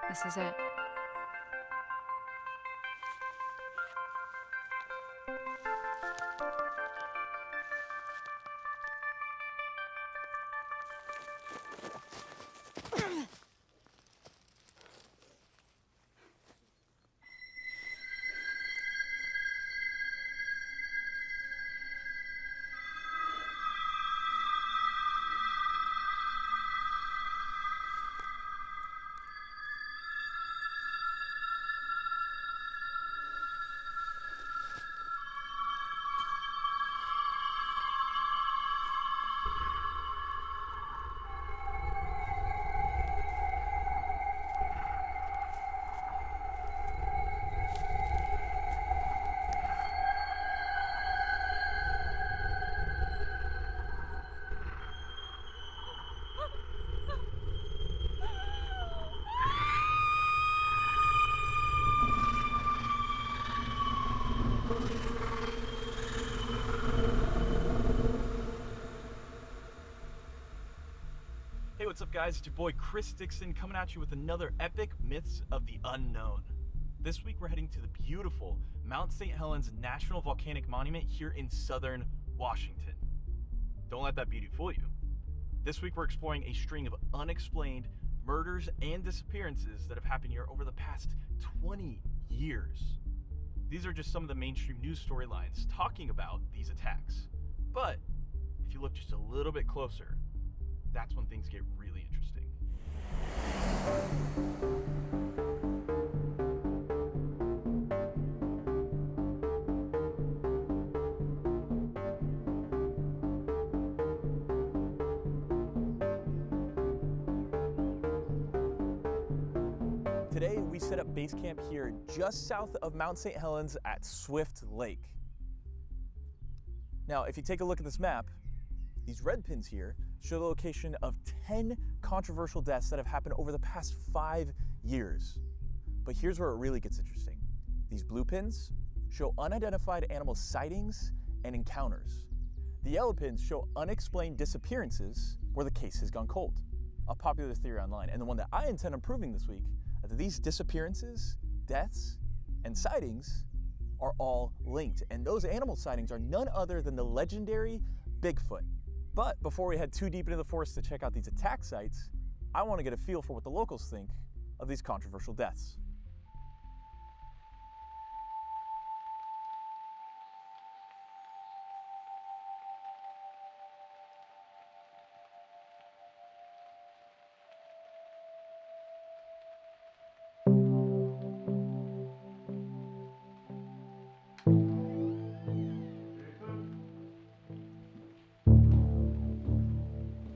This is it. Hey, what's up guys? It's your boy Chris Dixon coming at you with another epic Myths of the Unknown. This week we're heading to the beautiful Mount St. Helens National Volcanic Monument here in southern Washington. Don't let that beauty fool you. This week we're exploring a string of unexplained murders and disappearances that have happened here over the past 20 years. These are just some of the mainstream news storylines talking about these attacks. But if you look just a little bit closer, that's when things get really interesting. Today we set up base camp here just south of Mount St. Helens at Swift Lake. Now, if you take a look at this map, these red pins here show the location of 10 controversial deaths that have happened over the past 5 years. But here's where it really gets interesting. These blue pins show unidentified animal sightings and encounters. The yellow pins show unexplained disappearances where the case has gone cold. A popular theory online, and the one that I intend on proving this week, is that these disappearances, deaths, and sightings are all linked. And those animal sightings are none other than the legendary Bigfoot. But before we head too deep into the forest to check out these attack sites, I want to get a feel for what the locals think of these controversial deaths.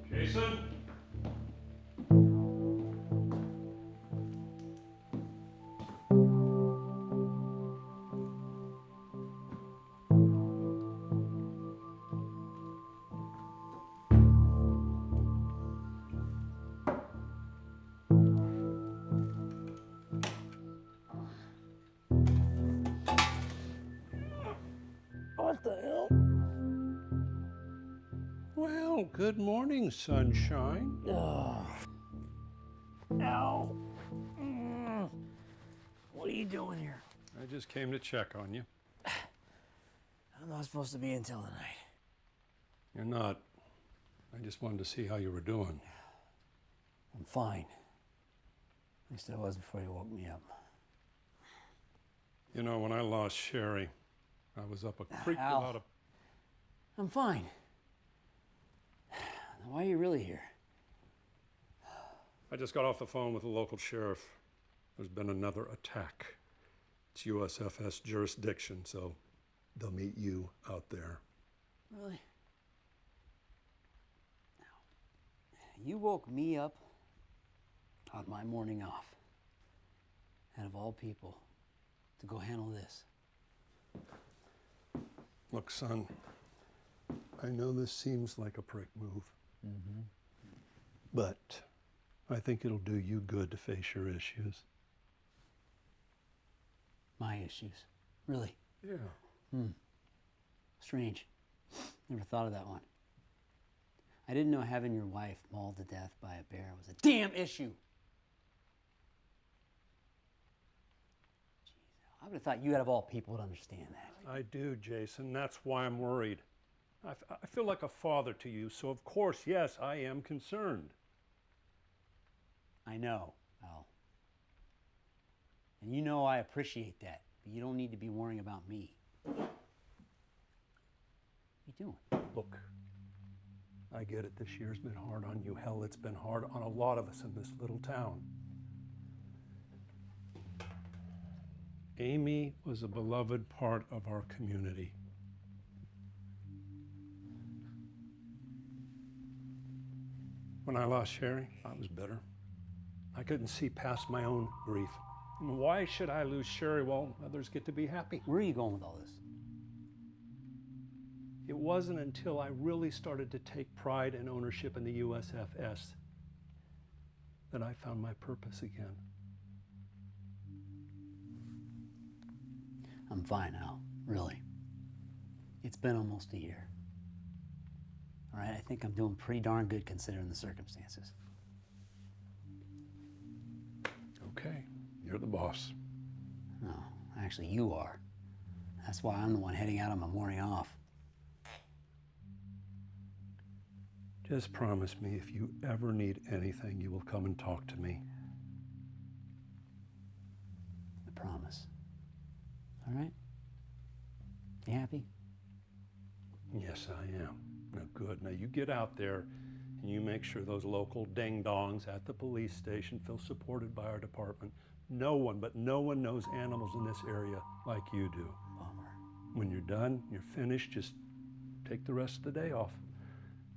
Jason? What the hell? Well, good morning, sunshine. Ugh. Ow. What are you doing here? I just came to check on you. I'm not supposed to be in till tonight. You're not. I just wanted to see how you were doing. I'm fine. At least I was before you woke me up. You know, when I lost Sherry, I was up a creek Al. without a... I'm fine. Now, why are you really here? I just got off the phone with the local sheriff. There's been another attack. It's USFS jurisdiction, so they'll meet you out there. Really? Now, you woke me up on my morning off. And of all people, to go handle this. Look, son, I know this seems like a prick move. But I think it'll do you good to face your issues. My issues. Really? Yeah. Strange. Never thought of that one. I didn't know having your wife mauled to death by a bear was a damn issue. Jeez, I would have thought you out of all people would understand that. I do, Jason. That's why I'm worried. I feel like a father to you, so of course, yes, I am concerned. I know, Al. And you know I appreciate that, but you don't need to be worrying about me. What are you doing? Look, I get it. This year's been hard on you. Hell, it's been hard on a lot of us in this little town. Amy was a beloved part of our community. When I lost Sherry, I was bitter. I couldn't see past my own grief. And why should I lose Sherry while others get to be happy? Where are you going with all this? It wasn't until I really started to take pride and ownership in the USFS that I found my purpose again. I'm fine, Al. Really. It's been almost a year. All right, I think I'm doing pretty darn good considering the circumstances. Okay, you're the boss. No, actually, you are. That's why I'm the one heading out on my morning off. Just promise me if you ever need anything, you will come and talk to me. I promise. All right? You happy? Yes, I am. Now, good. Now, you get out there and you make sure those local ding-dongs at the police station feel supported by our department. No one knows animals in this area like you do. Bummer. When you're done, you're finished, just take the rest of the day off.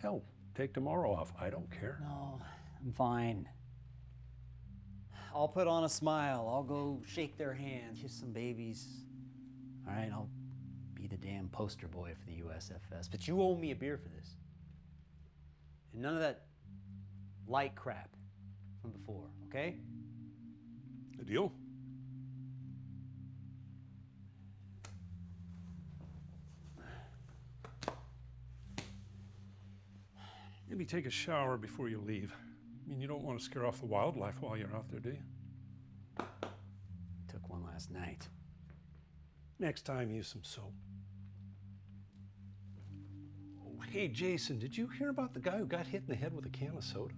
Hell, take tomorrow off. I don't care. No, I'm fine. I'll put on a smile. I'll go shake their hands, kiss some babies. All right, I'll be the damn poster boy for the USFS. But you owe me a beer for this. And none of that light crap from before, okay? A deal? Maybe take a shower before you leave. I mean, you don't want to scare off the wildlife while you're out there, do you? Took one last night. Next time, use some soap. Oh, hey, Jason, did you hear about the guy who got hit in the head with a can of soda?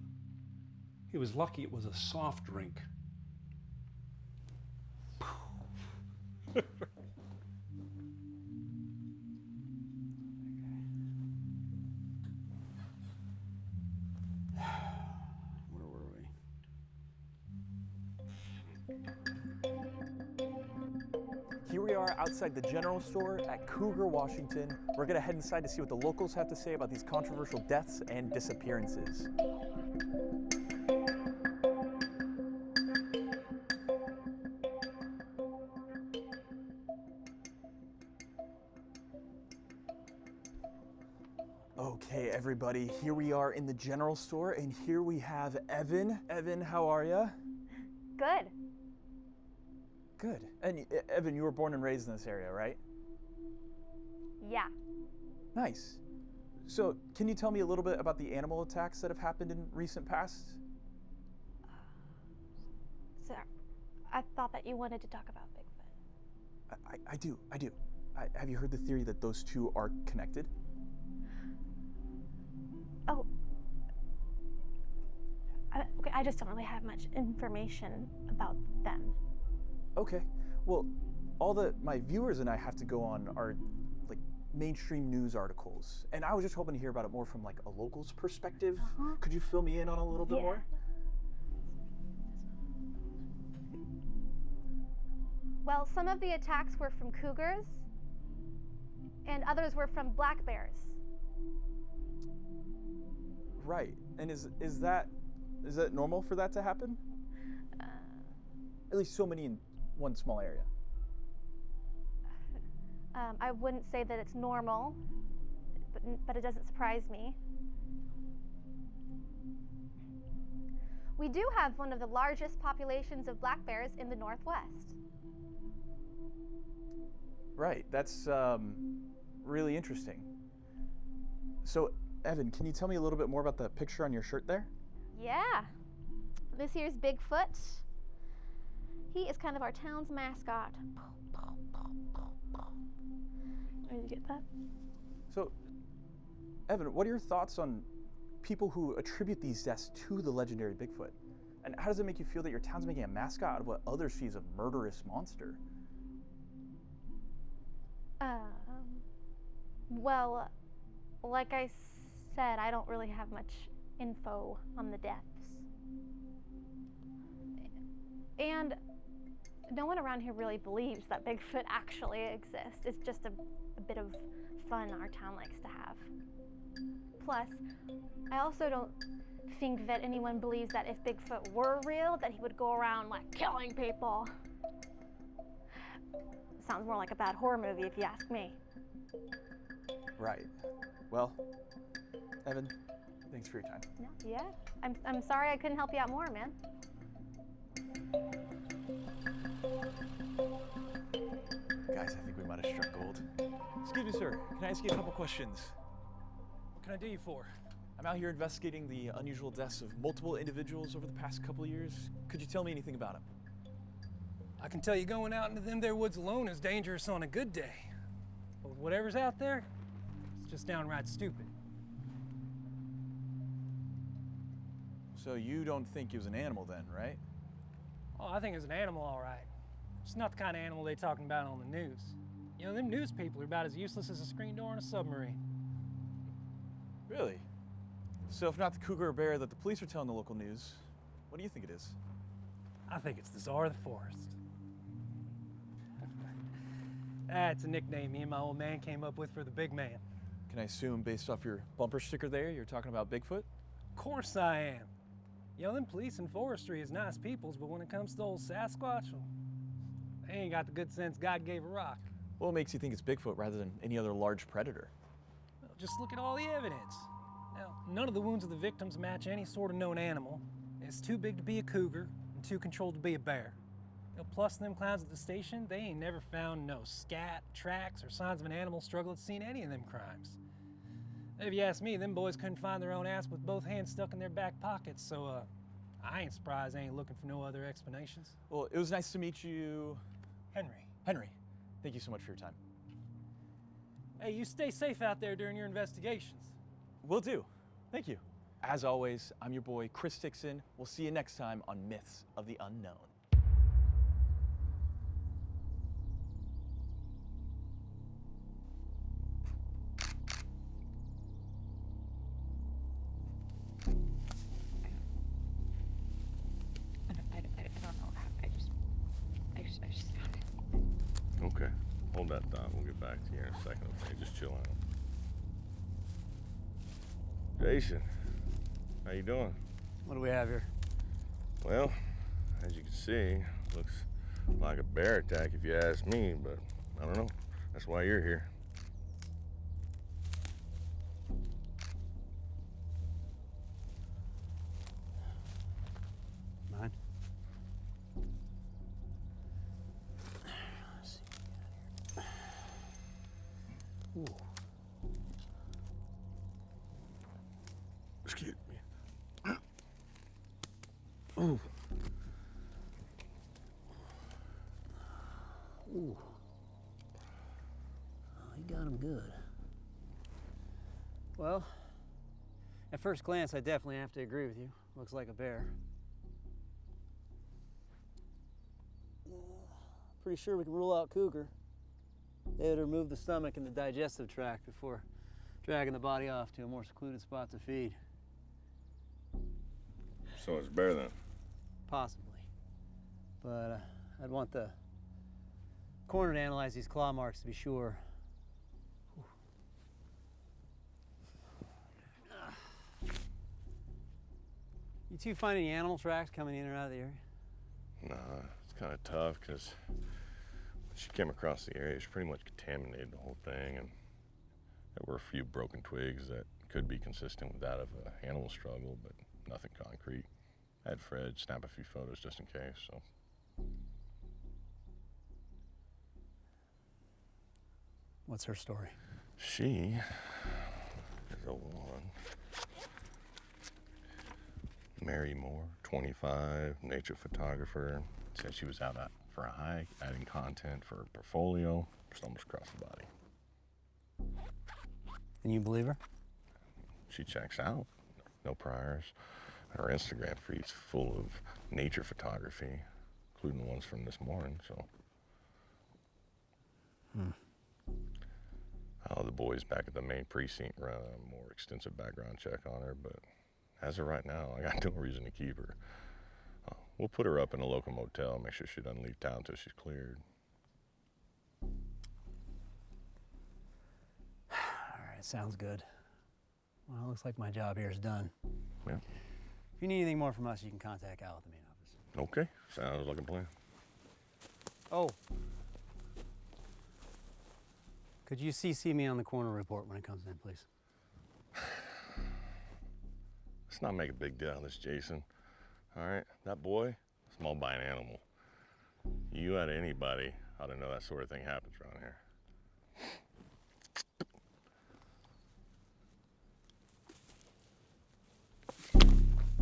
He was lucky it was a soft drink. Where were we? Here we are outside the general store at Cougar, Washington. We're gonna head inside to see what the locals have to say about these controversial deaths and disappearances. Okay, everybody, here we are in the general store, and here we have Evan. Evan, how are ya? Good. Good. And Evan, you were born and raised in this area, right? Yeah. Nice. So, can you tell me a little bit about the animal attacks that have happened in recent past? So, I thought that you wanted to talk about Bigfoot. I do. Have you heard the theory that those two are connected? Oh, Okay, I just don't really have much information about them. Okay. Well, all that my viewers and I have to go on are like mainstream news articles. And I was just hoping to hear about it more from like a local's perspective. Could you fill me in on a little bit more? Well, some of the attacks were from cougars, and others were from black bears. Right. And is that normal for that to happen? At least so many in one small area. I wouldn't say that it's normal, but it doesn't surprise me. We do have one of the largest populations of black bears in the Northwest. Right. That's really interesting. So, Evan, can you tell me a little bit more about the picture on your shirt there? Yeah. This here's Bigfoot. He is kind of our town's mascot. Did you get that? So, Evan, what are your thoughts on people who attribute these deaths to the legendary Bigfoot? And how does it make you feel that your town's making a mascot out of what others see as a murderous monster? Well, like I said, I don't really have much info on the deaths. And no one around here really believes that Bigfoot actually exists. It's just a bit of fun our town likes to have. Plus, I also don't think that anyone believes that if Bigfoot were real, that he would go around like killing people. Sounds more like a bad horror movie if you ask me. Right. Well, Evan, thanks for your time. No, yeah. I'm sorry I couldn't help you out more, man. Guys, I think we might have struck gold. Excuse me, sir. Can I ask you a couple questions? What can I do you for? I'm out here investigating the unusual deaths of multiple individuals over the past couple of years. Could you tell me anything about them? I can tell you going out into them there woods alone is dangerous on a good day. But whatever's out there, it's just downright stupid. So you don't think he was an animal then, right? Oh, I think it's an animal, all right. It's not the kind of animal they talking about on the news. You know, them news people are about as useless as a screen door on a submarine. Really? So if not the cougar or bear that the police are telling the local news, what do you think it is? I think it's the Czar of the Forest. That's a nickname me and my old man came up with for the big man. Can I assume, based off your bumper sticker there, you're talking about Bigfoot? Of course I am. You know, them police and forestry is nice peoples, but when it comes to old Sasquatch, well, they ain't got the good sense God gave a rock. What makes you think it's Bigfoot rather than any other large predator? Well, just look at all the evidence. Now, none of the wounds of the victims match any sort of known animal. It's too big to be a cougar and too controlled to be a bear. You know, plus, them clowns at the station, they ain't never found no scat, tracks, or signs of an animal struggle that's seen any of them crimes. If you ask me, them boys couldn't find their own ass with both hands stuck in their back pockets, so I ain't surprised they ain't looking for no other explanations. Well, it was nice to meet you. Henry. Henry, thank you so much for your time. Hey, you stay safe out there during your investigations. Will do. Thank you. As always, I'm your boy, Chris Dixon. We'll see you next time on Myths of the Unknown. Okay, hold that thought. We'll get back to you in a second, okay? Just chill out. Jason, how you doing? What do we have here? Well, as you can see, looks like a bear attack if you ask me, but I don't know. That's why you're here. Mine? Ooh. Excuse me. Ooh. Ooh. Oh, he got him good. Well, At first glance, I definitely have to agree with you. Looks like a bear. Pretty sure we can rule out cougar. They would remove the stomach and the digestive tract before dragging the body off to a more secluded spot to feed. So it's bear then? Possibly. But I'd want the coroner to analyze these claw marks to be sure. You two find any animal tracks coming in or out of the area? Nah, it's kind of tough because when she came across the area, she pretty much contaminated the whole thing, and there were a few broken twigs that could be consistent with that of an animal struggle, but nothing concrete. I had Fred snap a few photos just in case, so. What's her story? She is a woman. Mary Moore, 25, nature photographer. Said she was out for a hike, adding content for her portfolio. Stumbles across the body. And you believe her? She checks out. No priors. Her Instagram feed's full of nature photography, including the ones from this morning, so. The boys back at the main precinct run a more extensive background check on her, but as of right now, I got no reason to keep her. We'll put her up in a local motel, make sure she doesn't leave town until she's cleared. All right, sounds good. Well, it looks like my job here is done. Yeah. If you need anything more from us, you can contact Al at the main office. Okay, sounds like a plan. Oh. Could you CC me on the coroner report when it comes in, please? Let's not make a big deal out of this, Jason. All right, that boy, small by an animal. You out of anybody ought to know that sort of thing happens around here.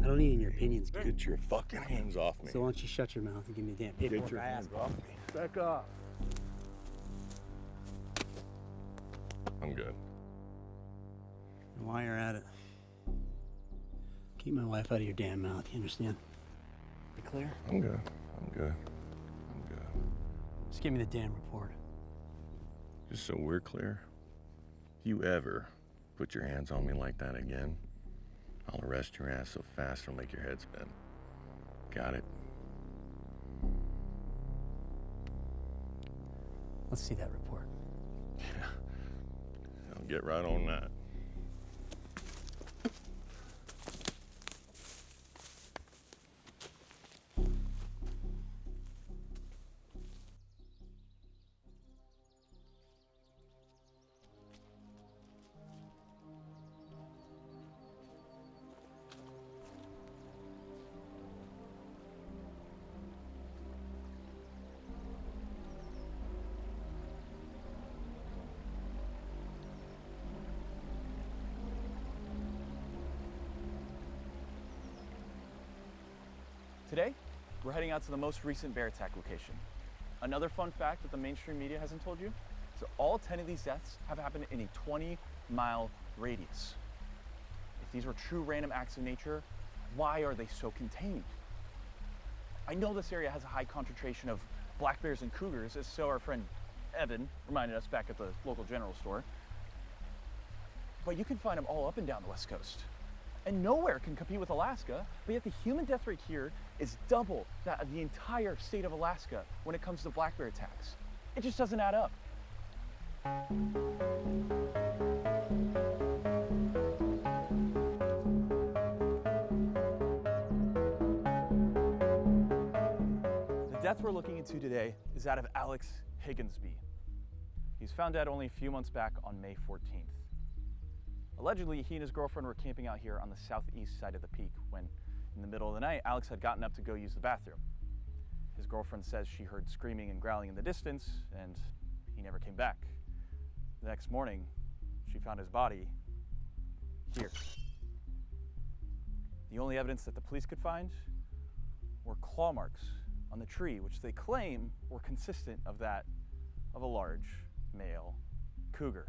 I don't need any of your opinions, kid. Get your fucking hands off me. So why don't you shut your mouth and give me the damn paperwork Get your I hands asked for? off me. Back off. I'm good. And while you're at it, keep my wife out of your damn mouth, you understand? Be clear? I'm good. I'm good. I'm good. Just give me the damn report. Just so we're clear, if you ever put your hands on me like that again, I'll arrest your ass so fast it'll make your head spin. Got it? Let's see that report. Yeah. I'll get right on that. Today, we're heading out to the most recent bear attack location. Another fun fact that the mainstream media hasn't told you is that all 10 of these deaths have happened in a 20-mile radius. If these were true random acts of nature, why are they so contained? I know this area has a high concentration of black bears and cougars, as so our friend Evan reminded us back at the local general store. But you can find them all up and down the West Coast. And nowhere can compete with Alaska, but yet the human death rate here is double that of the entire state of Alaska when it comes to black bear attacks. It just doesn't add up. The death we're looking into today is that of Alex Higginsby. He was found dead only a few months back on May 14th. Allegedly, he and his girlfriend were camping out here on the southeast side of the peak when, in the middle of the night, Alex had gotten up to go use the bathroom. His girlfriend says she heard screaming and growling in the distance, and he never came back. The next morning, she found his body here. The only evidence that the police could find were claw marks on the tree, which they claim were consistent of that of a large male cougar.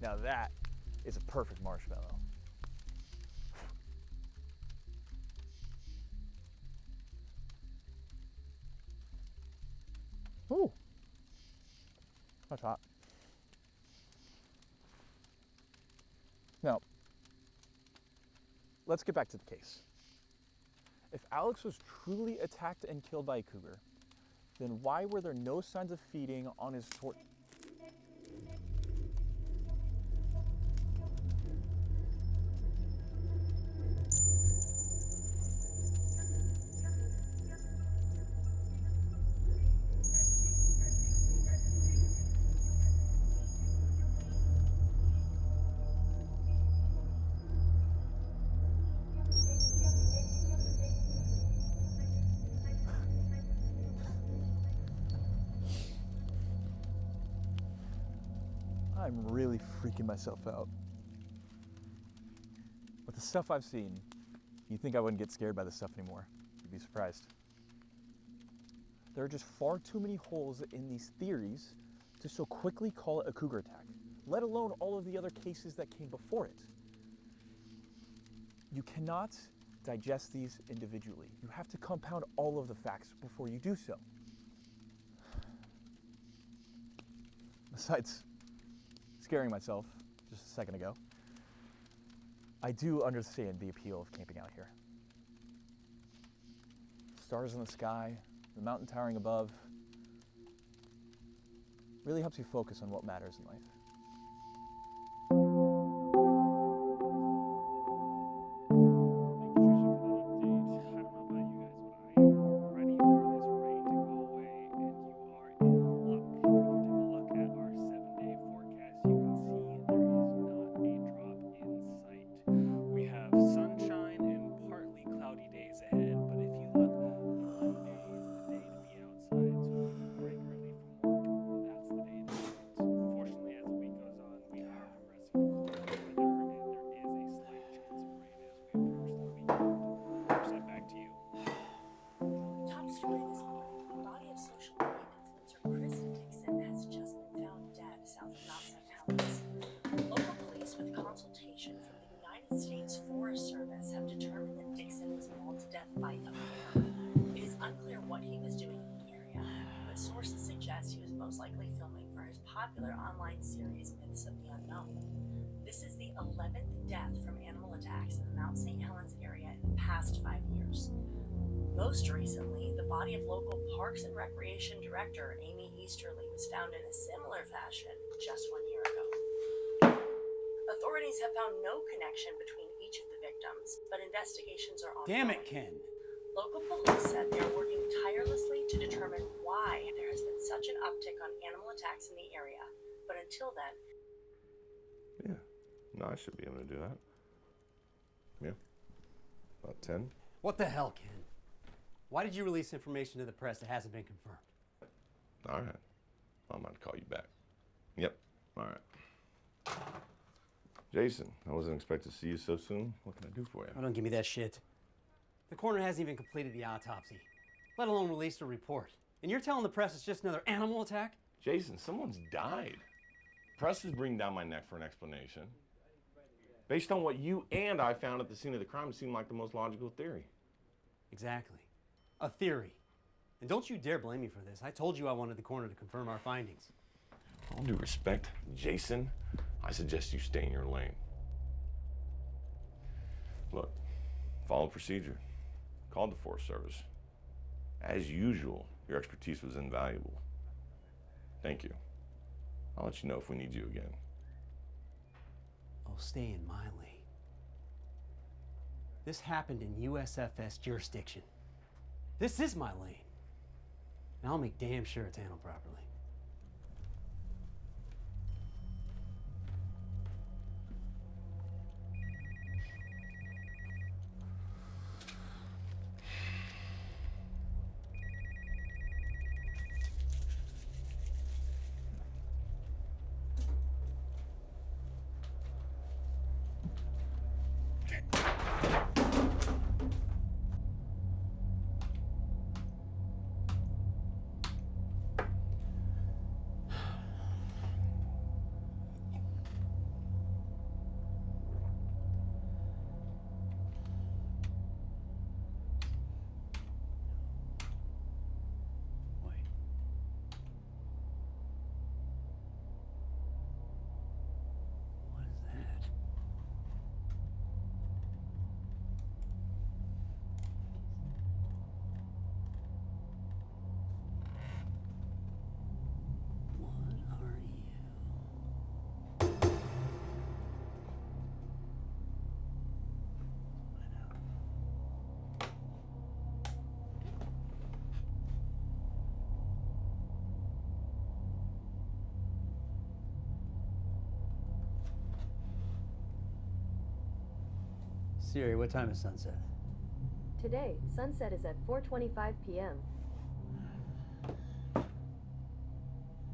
Now that is a perfect marshmallow. Ooh, that's hot. Now, let's get back to the case. If Alex was truly attacked and killed by a cougar, then why were there no signs of feeding on his torso? I'm really freaking myself out. With the stuff I've seen, you'd think I wouldn't get scared by this stuff anymore. You'd be surprised. There are just far too many holes in these theories to so quickly call it a cougar attack, let alone all of the other cases that came before it. You cannot digest these individually. You have to compound all of the facts before you do so. Besides scaring myself just a second ago, I do understand the appeal of camping out here. Stars in the sky, the mountain towering above, really helps you focus on what matters in life. States Forest Service have determined that Dixon was mauled to death by a bear. It is unclear what he was doing in the area, but sources suggest he was most likely filming for his popular online series Myths of the Unknown. This is the 11th death from animal attacks in the Mount St. Helens area in the past 5 years. Most recently, the body of local Parks and Recreation Director Amy Easterly was found in a similar fashion just 1 year ago. Authorities have found no connection between each of the victims, but investigations are ongoing. Damn it, Ken. Local police said they are working tirelessly to determine why there has been such an uptick on animal attacks in the area. But until then... Yeah. No, I should be able to do that. Yeah. About 10. What the hell, Ken? Why did you release information to the press that hasn't been confirmed? All right. I'm about to call you back. Yep. All right. Jason, I wasn't expecting to see you so soon. What can I do for you? Oh, don't give me that shit. The coroner hasn't even completed the autopsy, let alone released a report. And you're telling the press it's just another animal attack? Jason, someone's died. Press is bringing down my neck for an explanation. Based on what you and I found at the scene of the crime, it seemed like the most logical theory. Exactly. A theory. And don't you dare blame me for this. I told you I wanted the coroner to confirm our findings. All due respect, Jason, I suggest you stay in your lane. Look, follow procedure. Called the Forest Service. As usual, your expertise was invaluable. Thank you. I'll let you know if we need you again. Oh, stay in my lane. This happened in USFS jurisdiction. This is my lane. And I'll make damn sure it's handled properly. Siri, what time is sunset? Today, sunset is at 4:25 p.m. Well,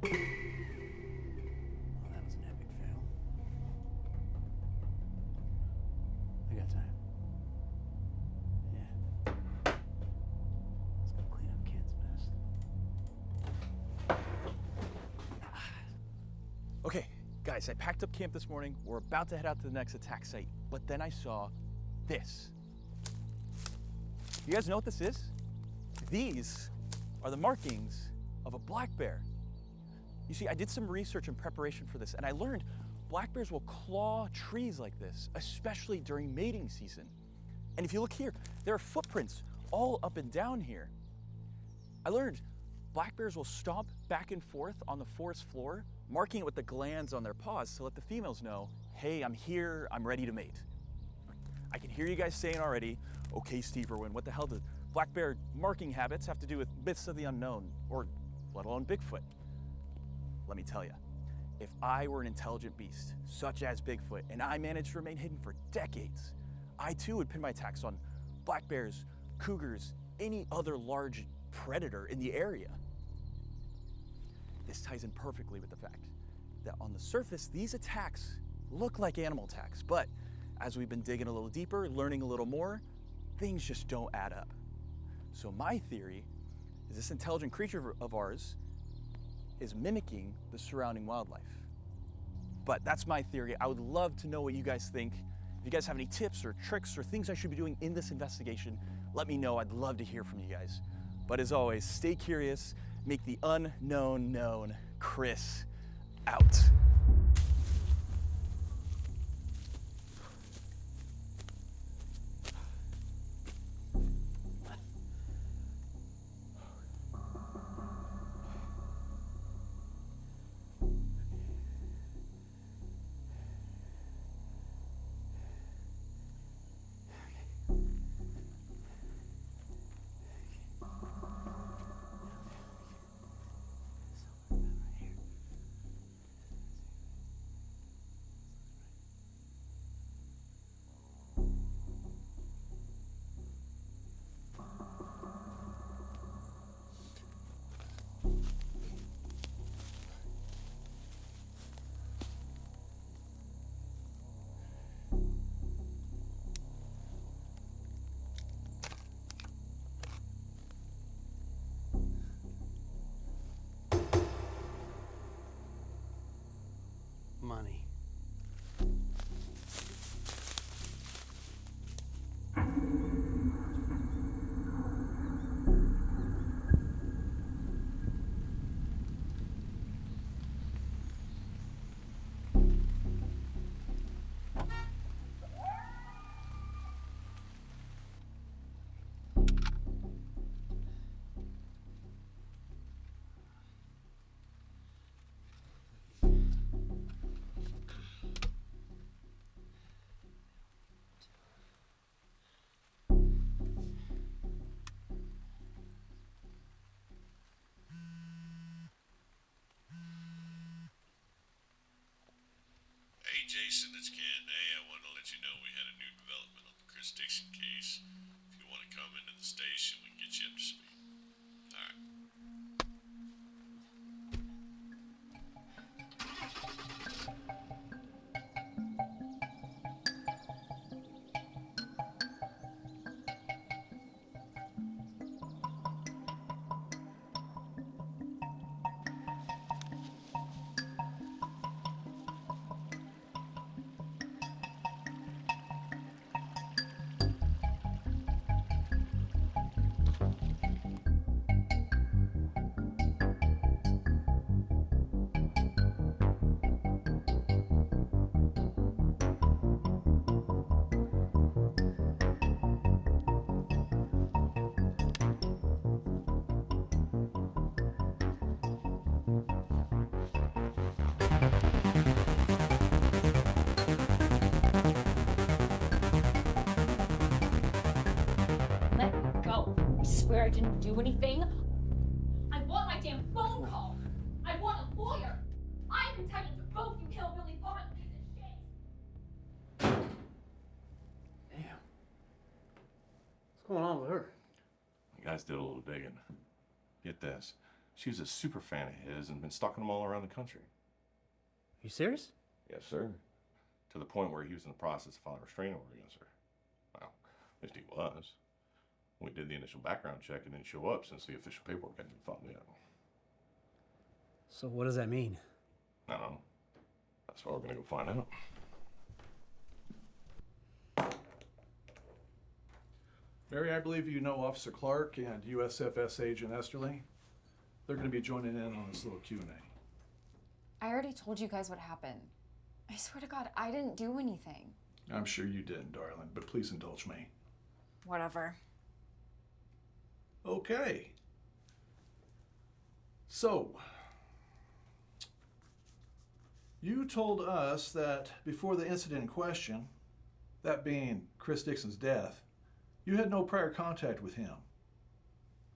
that was an epic fail. I got time. Yeah. Let's go clean up Ken's mess. Okay, guys, I packed up camp this morning. We're about to head out to the next attack site, but then I saw this. You guys know what this is? These are the markings of a black bear. You see, I did some research in preparation for this, and I learned black bears will claw trees like this, especially during mating season. And if you look here, there are footprints all up and down here. I learned black bears will stomp back and forth on the forest floor, marking it with the glands on their paws to let the females know, hey, I'm here, I'm ready to mate. I can hear you guys saying already, okay, Steve Irwin, what the hell do black bear marking habits have to do with myths of the unknown, or let alone Bigfoot? Let me tell you, if I were an intelligent beast, such as Bigfoot, and I managed to remain hidden for decades, I too would pin my attacks on black bears, cougars, any other large predator in the area. This ties in perfectly with the fact that on the surface, these attacks look like animal attacks, but as we've been digging a little deeper, learning a little more, things just don't add up. So my theory is this intelligent creature of ours is mimicking the surrounding wildlife. But that's my theory. I would love to know what you guys think. If you guys have any tips or tricks or things I should be doing in this investigation, let me know. I'd love to hear from you guys. But as always, stay curious, make the unknown known. Chris, out. Money. Hey Jason, it's Ken. Hey, I wanted to let you know we had a new development on the Chris Dixon case. If you want to come into the station, we can get you up to speed. All right. Let me go. I swear I didn't do anything. I want my damn phone call. I want a lawyer. I'm entitled to both, you hillbilly bum piece of shit. Damn. going on with her? The guys did a little digging. Get this. She was a super fan of his and been stalking him all around the country. You serious? Yes, sir. To the point where he was in the process of filing a restraining order against her. Well, at least he was. We did the initial background check and didn't show up since the official paperwork hadn't been filed yet. So what does that mean? I don't know. That's what we're gonna go find out. Mary, I believe you know Officer Clark and USFS Agent Esterly. They're going to be joining in on this little Q&A. I already told you guys what happened. I swear to God, I didn't do anything. I'm sure you didn't, darling, but please indulge me. Whatever. Okay. So, you told us that before the incident in question, that being Chris Dixon's death, you had no prior contact with him.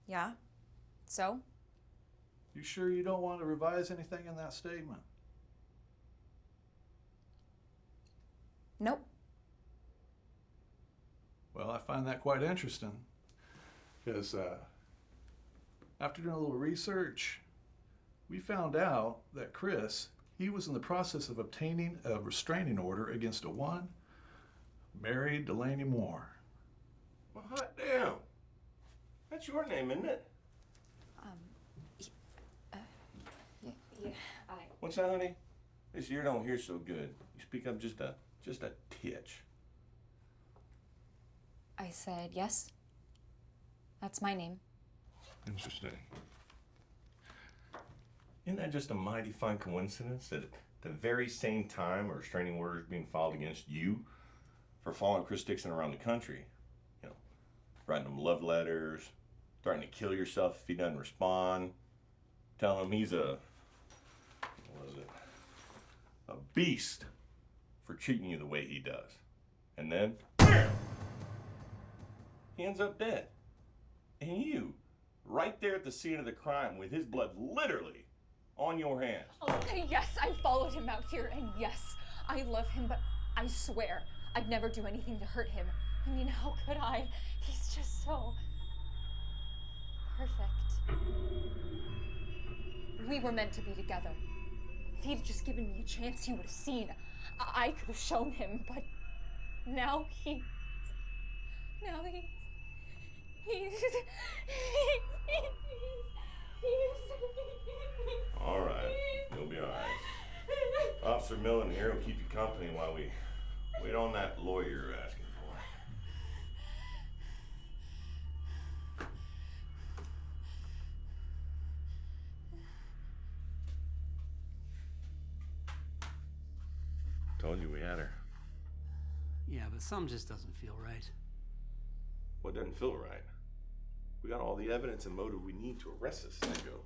Yeah? So? You sure you don't want to revise anything in that statement? Nope. Well, I find that quite interesting because after doing a little research, we found out that Chris, he was in the process of obtaining a restraining order against a one Mary Delaney Moore. Well, hot damn. That's your name, isn't it? Yeah, What's that, honey? This ear don't hear so good. You speak up just a titch. I said yes. That's my name. Interesting. Isn't that just a mighty fine coincidence that at the very same time a restraining order is being filed against you for following Chris Dixon around the country? You know, writing him love letters, threatening to kill yourself if he doesn't respond, telling him he's a beast for treating you the way he does. And then, BAM! He ends up dead. And you, right there at the scene of the crime with his blood literally on your hands. Okay, yes, I followed him out here, and yes, I love him, but I swear I'd never do anything to hurt him. I mean, how could I? He's just so perfect. We were meant to be together. If he'd just given me a chance, he would have seen. I could have shown him, but now he's All right, you'll be all right. Officer Millen here will keep you company while we wait on that lawyer you're asking for. Told you we had her. Yeah, but something just doesn't feel right. What doesn't feel right? We got all the evidence and motive we need to arrest this psycho.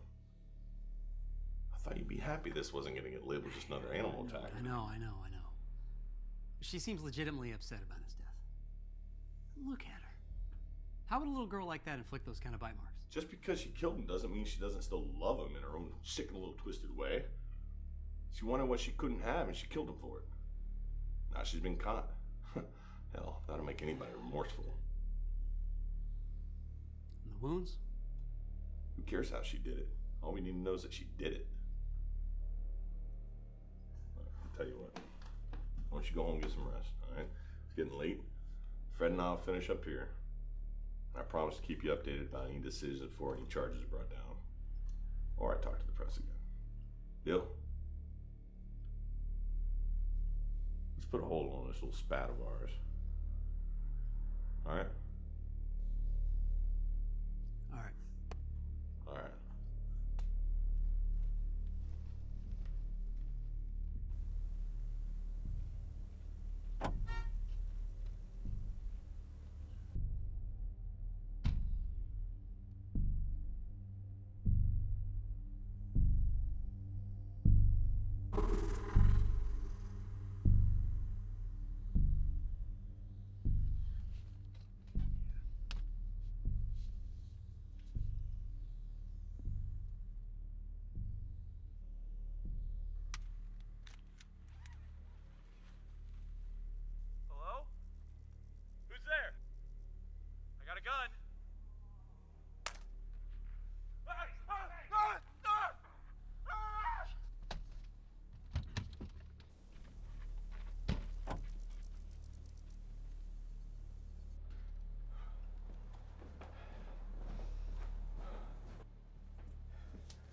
I thought you'd be happy this wasn't gonna get labeled just another animal attack. I know. She seems legitimately upset about his death. Look at her. How would a little girl like that inflict those kind of bite marks? Just because she killed him doesn't mean she doesn't still love him in her own sick and a little twisted way. She wanted what she couldn't have and she killed him for it. Now she's been caught. Hell, that'll make anybody remorseful. And the wounds? Who cares how she did it? All we need to know is that she did it. I'll tell you what. Why don't you go home and get some rest, all right? It's getting late. Fred and I'll finish up here. I promise to keep you updated about any decisions before any charges are brought down. Or I talk to the press again. Deal? Let's put a hold on this little spat of ours. All right? All right. All right.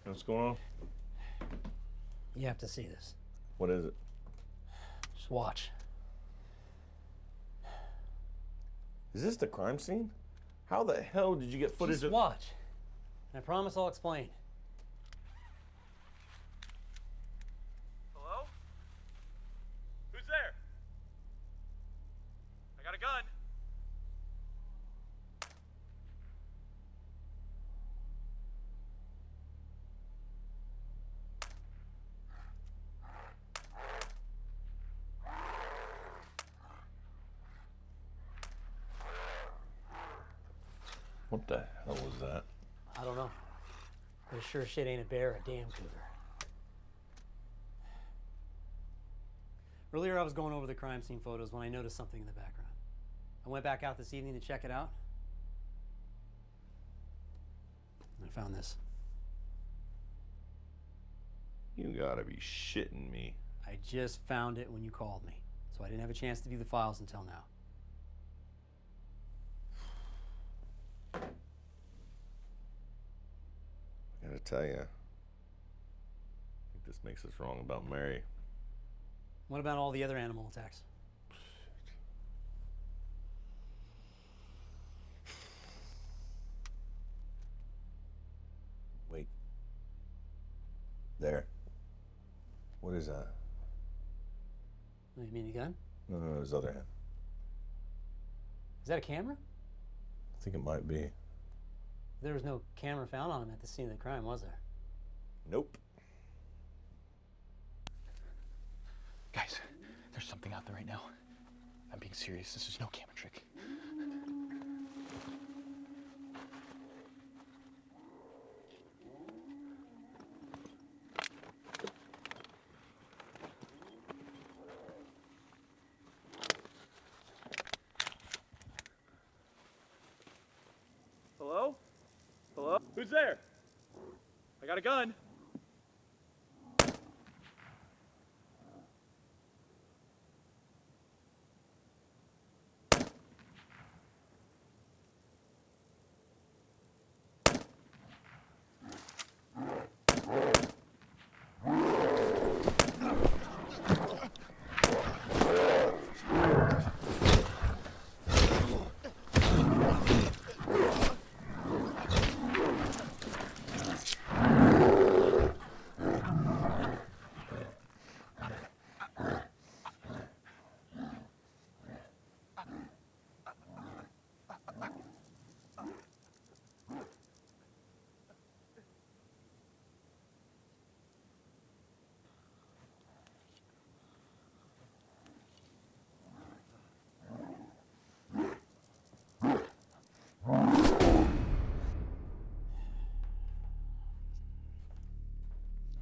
What's going on? You have to see this. What is it? Just watch. Is this the crime scene? How the hell did you get footage Just of... watch. And I promise I'll explain. Hello? Who's there? I got a gun. What the hell was that? I don't know. But it sure as shit ain't a bear or a damn cougar. Earlier I was going over the crime scene photos when I noticed something in the background. I went back out this evening to check it out. And I found this. You gotta be shitting me. I just found it when you called me, so I didn't have a chance to view the files until now. I gotta tell you, I think this makes us wrong about Mary. What about all the other animal attacks? Wait. There. What is that? You mean a gun? No, his other hand. Is that a camera? I think it might be. There was no camera found on him at the scene of the crime, was there? Nope. Guys, there's something out there right now. I'm being serious. This is no camera trick. Hello? Hello? Who's there? I got a gun.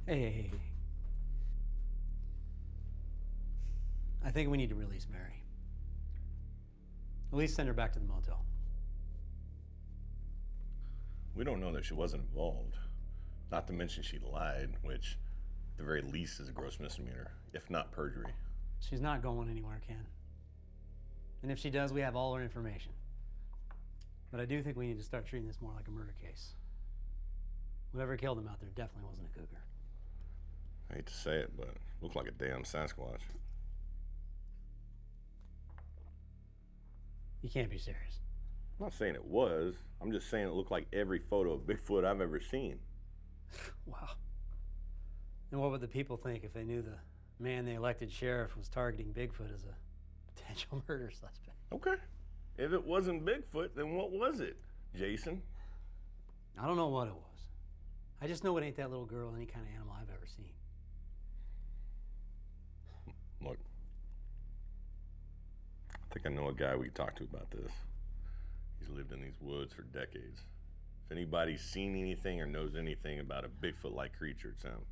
Hey. I think we need to release Mary. At least send her back to the motel. We don't know that she wasn't involved. Not to mention she lied, which at the very least is a gross misdemeanor, if not perjury. She's not going anywhere, Ken. And if she does, we have all her information. But I do think we need to start treating this more like a murder case. Whoever killed him out there definitely wasn't a cougar. I hate to say it, but looked like a damn Sasquatch. You can't be serious. I'm not saying it was. I'm just saying it looked like every photo of Bigfoot I've ever seen. Wow. And what would the people think if they knew the man they elected sheriff was targeting Bigfoot as a potential murder suspect? Okay. If it wasn't Bigfoot, then what was it, Jason? I don't know what it was. I just know it ain't that little girl or any kind of animal I've ever seen. Look, I think I know a guy we can talk to about this. He's lived in these woods for decades. If anybody's seen anything or knows anything about a Bigfoot-like creature, it's him.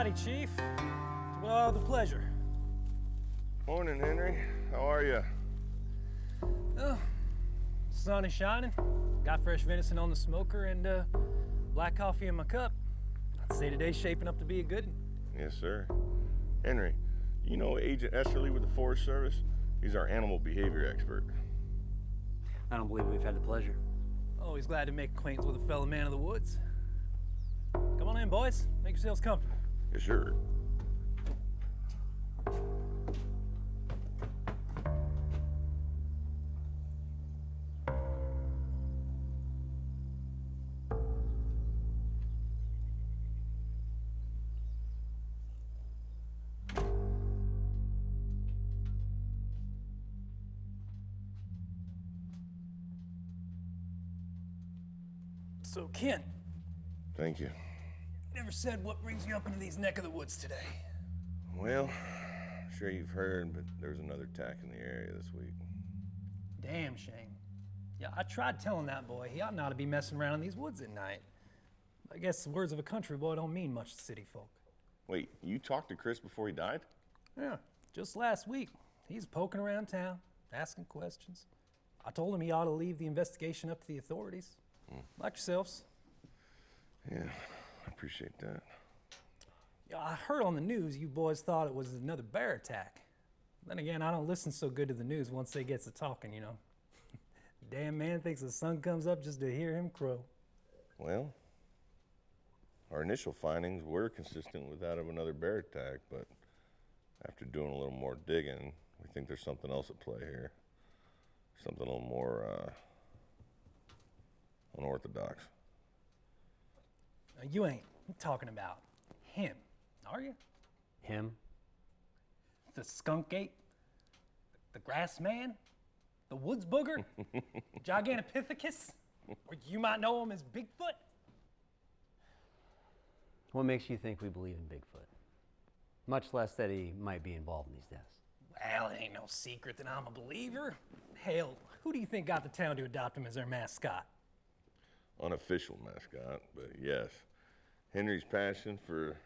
Howdy, Chief. Well, the pleasure. Morning, Henry. How are you? Oh, sun is shining. Got fresh venison on the smoker and black coffee in my cup. I'd say today's shaping up to be a good one. Yes, sir. Henry, you know Agent Esterly with the Forest Service? He's our animal behavior expert. I don't believe we've had the pleasure. Always glad to make acquaintance with a fellow man of the woods. Come on in, boys. Make yourselves comfortable. Yes, sir. So, Ken, Thank you. never said what brings you up into these neck of the woods today. Well, I'm sure you've heard, but there was another attack in the area this week. Damn shame. Yeah, I tried telling that boy he ought not to be messing around in these woods at night. I guess the words of a country boy don't mean much to city folk. Wait, you talked to Chris before he died? Yeah, just last week. He's poking around town, asking questions. I told him he ought to leave the investigation up to the authorities. Like yourselves. Yeah, I appreciate that. Yeah, I heard on the news you boys thought it was another bear attack. Then again, I don't listen so good to the news once they get to talking, you know. Damn man thinks the sun comes up just to hear him crow. Well, our initial findings were consistent with that of another bear attack, but after doing a little more digging, we think there's something else at play here. Something a little more, unorthodox. Now, you ain't talking about him, are you? Him? The skunk ape? The grass man? The woods booger? Gigantopithecus? Or you might know him as Bigfoot? What makes you think we believe in Bigfoot? Much less that he might be involved in these deaths. Well, it ain't no secret that I'm a believer. Hell, who do you think got the town to adopt him as their mascot? Unofficial mascot, but yes. Henry's passion for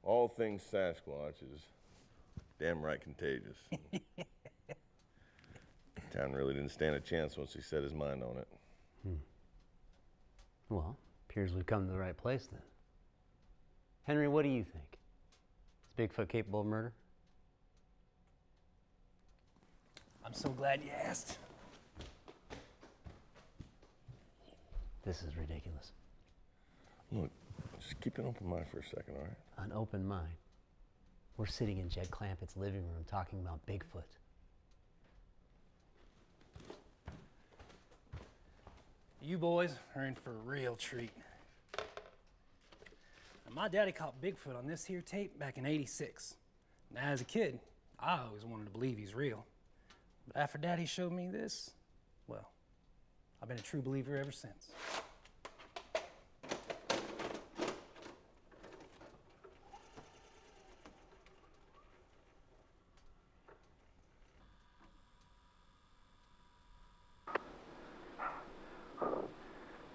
all things Sasquatch is damn right contagious. Town really didn't stand a chance once he set his mind on it. Well, appears we've come to the right place then. Henry, what do you think? Is Bigfoot capable of murder? I'm so glad you asked. This is ridiculous. Look, just keep an open mind for a second, all right? An open mind. We're sitting in Jed Clampett's living room talking about Bigfoot. You boys are in for a real treat. Now, my daddy caught Bigfoot on this here tape back in '86. Now, as a kid, I always wanted to believe he's real. But after Daddy showed me this, well, I've been a true believer ever since.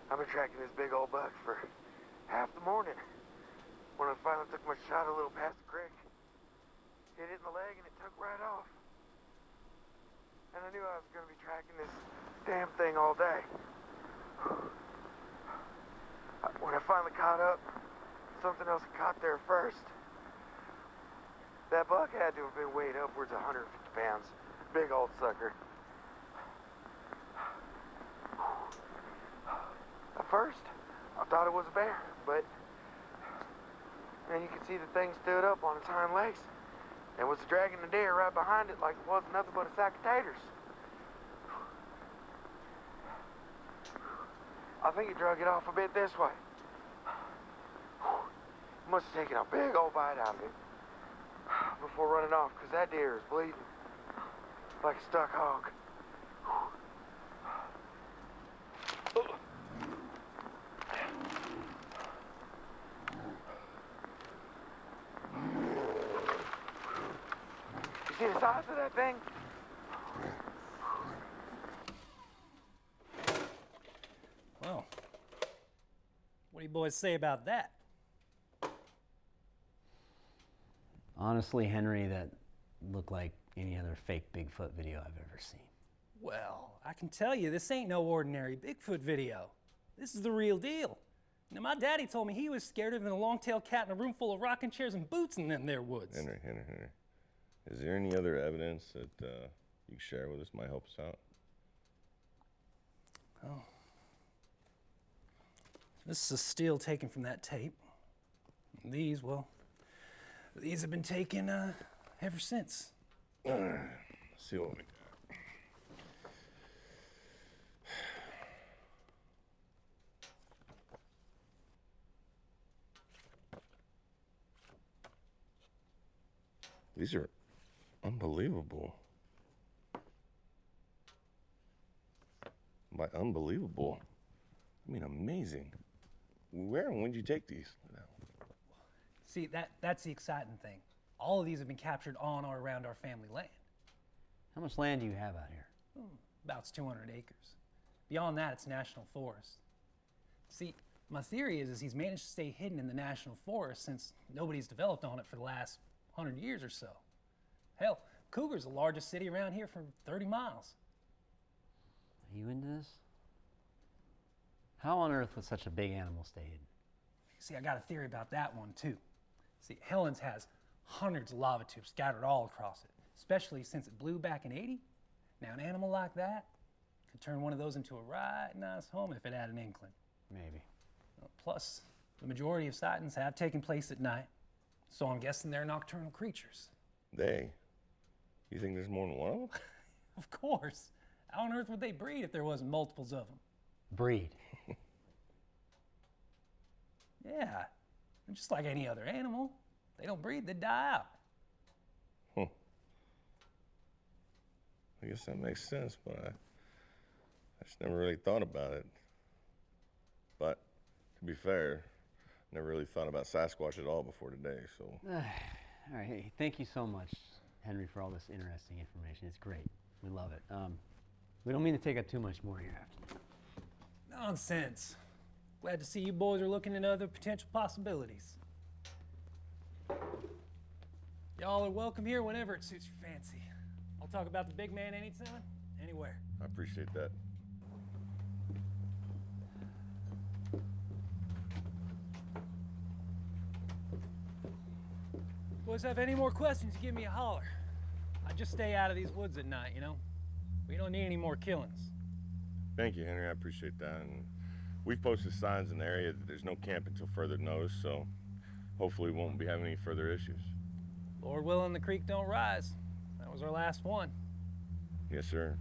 I've been tracking this big old buck for half the morning. When I finally took my shot a little past the creek, hit it in the leg and it took right off. And I knew I was going to be tracking this damn thing all day. When I finally caught up, something else had caught there first. That buck had to have been weighed upwards of 150 pounds. Big old sucker. At first, I thought it was a bear, but then you could see the thing stood up on its hind legs and was dragging the deer right behind it like it wasn't nothing but a sack of taters. I think it drug it off a bit this way. Must have taken a big old bite out of it before running off, because that deer is bleeding like a stuck hog. You see the size of that thing? Well, what do you boys say about that? Honestly, Henry, that looked like any other fake Bigfoot video I've ever seen. Well, I can tell you, this ain't no ordinary Bigfoot video. This is the real deal. Now, my daddy told me he was scared of a long-tailed cat in a room full of rocking chairs and boots in them there woods. Henry. Is there any other evidence that you can share with us might help us out? Oh. This is a still taken from that tape. And these, well, these have been taken ever since. Let's see what we got. These are unbelievable. By unbelievable, I mean amazing. Where and when did you take these? See, that's the exciting thing. All of these have been captured on or around our family land. How much land do you have out here? About 200 acres. Beyond that, it's national forest. See, my theory is he's managed to stay hidden in the national forest since nobody's developed on it for the last 100 years or so. Hell, Cougar's the largest city around here for 30 miles. Are you into this? How on earth would such a big animal stay hidden? See, I got a theory about that one too. See, Helens has hundreds of lava tubes scattered all across it, especially since it blew back in '80. Now, an animal like that could turn one of those into a right nice home if it had an inkling. Maybe. Plus, the majority of sightings have taken place at night, so I'm guessing they're nocturnal creatures. They? You think there's more than one of them? Of course. How on earth would they breed if there wasn't multiples of them? Breed? Yeah, just like any other animal. They don't breed, they die out. I guess that makes sense, but I just never really thought about it. But to be fair, never really thought about Sasquatch at all before today, so. All right, hey, thank you so much, Henry, for all this interesting information. It's great. We love it. We don't mean to take up too much more of your afternoon. Nonsense. Glad to see you boys are looking into other potential possibilities. Y'all are welcome here whenever it suits your fancy. I'll talk about the big man anytime, anywhere. I appreciate that. Boys, have any more questions, give me a holler. I just stay out of these woods at night, you know? We don't need any more killings. Thank you, Henry. I appreciate that. And we've posted signs in the area that there's no camp until further notice, so hopefully we won't be having any further issues. Lord willing, the creek don't rise. That was our last one. Yes, sir.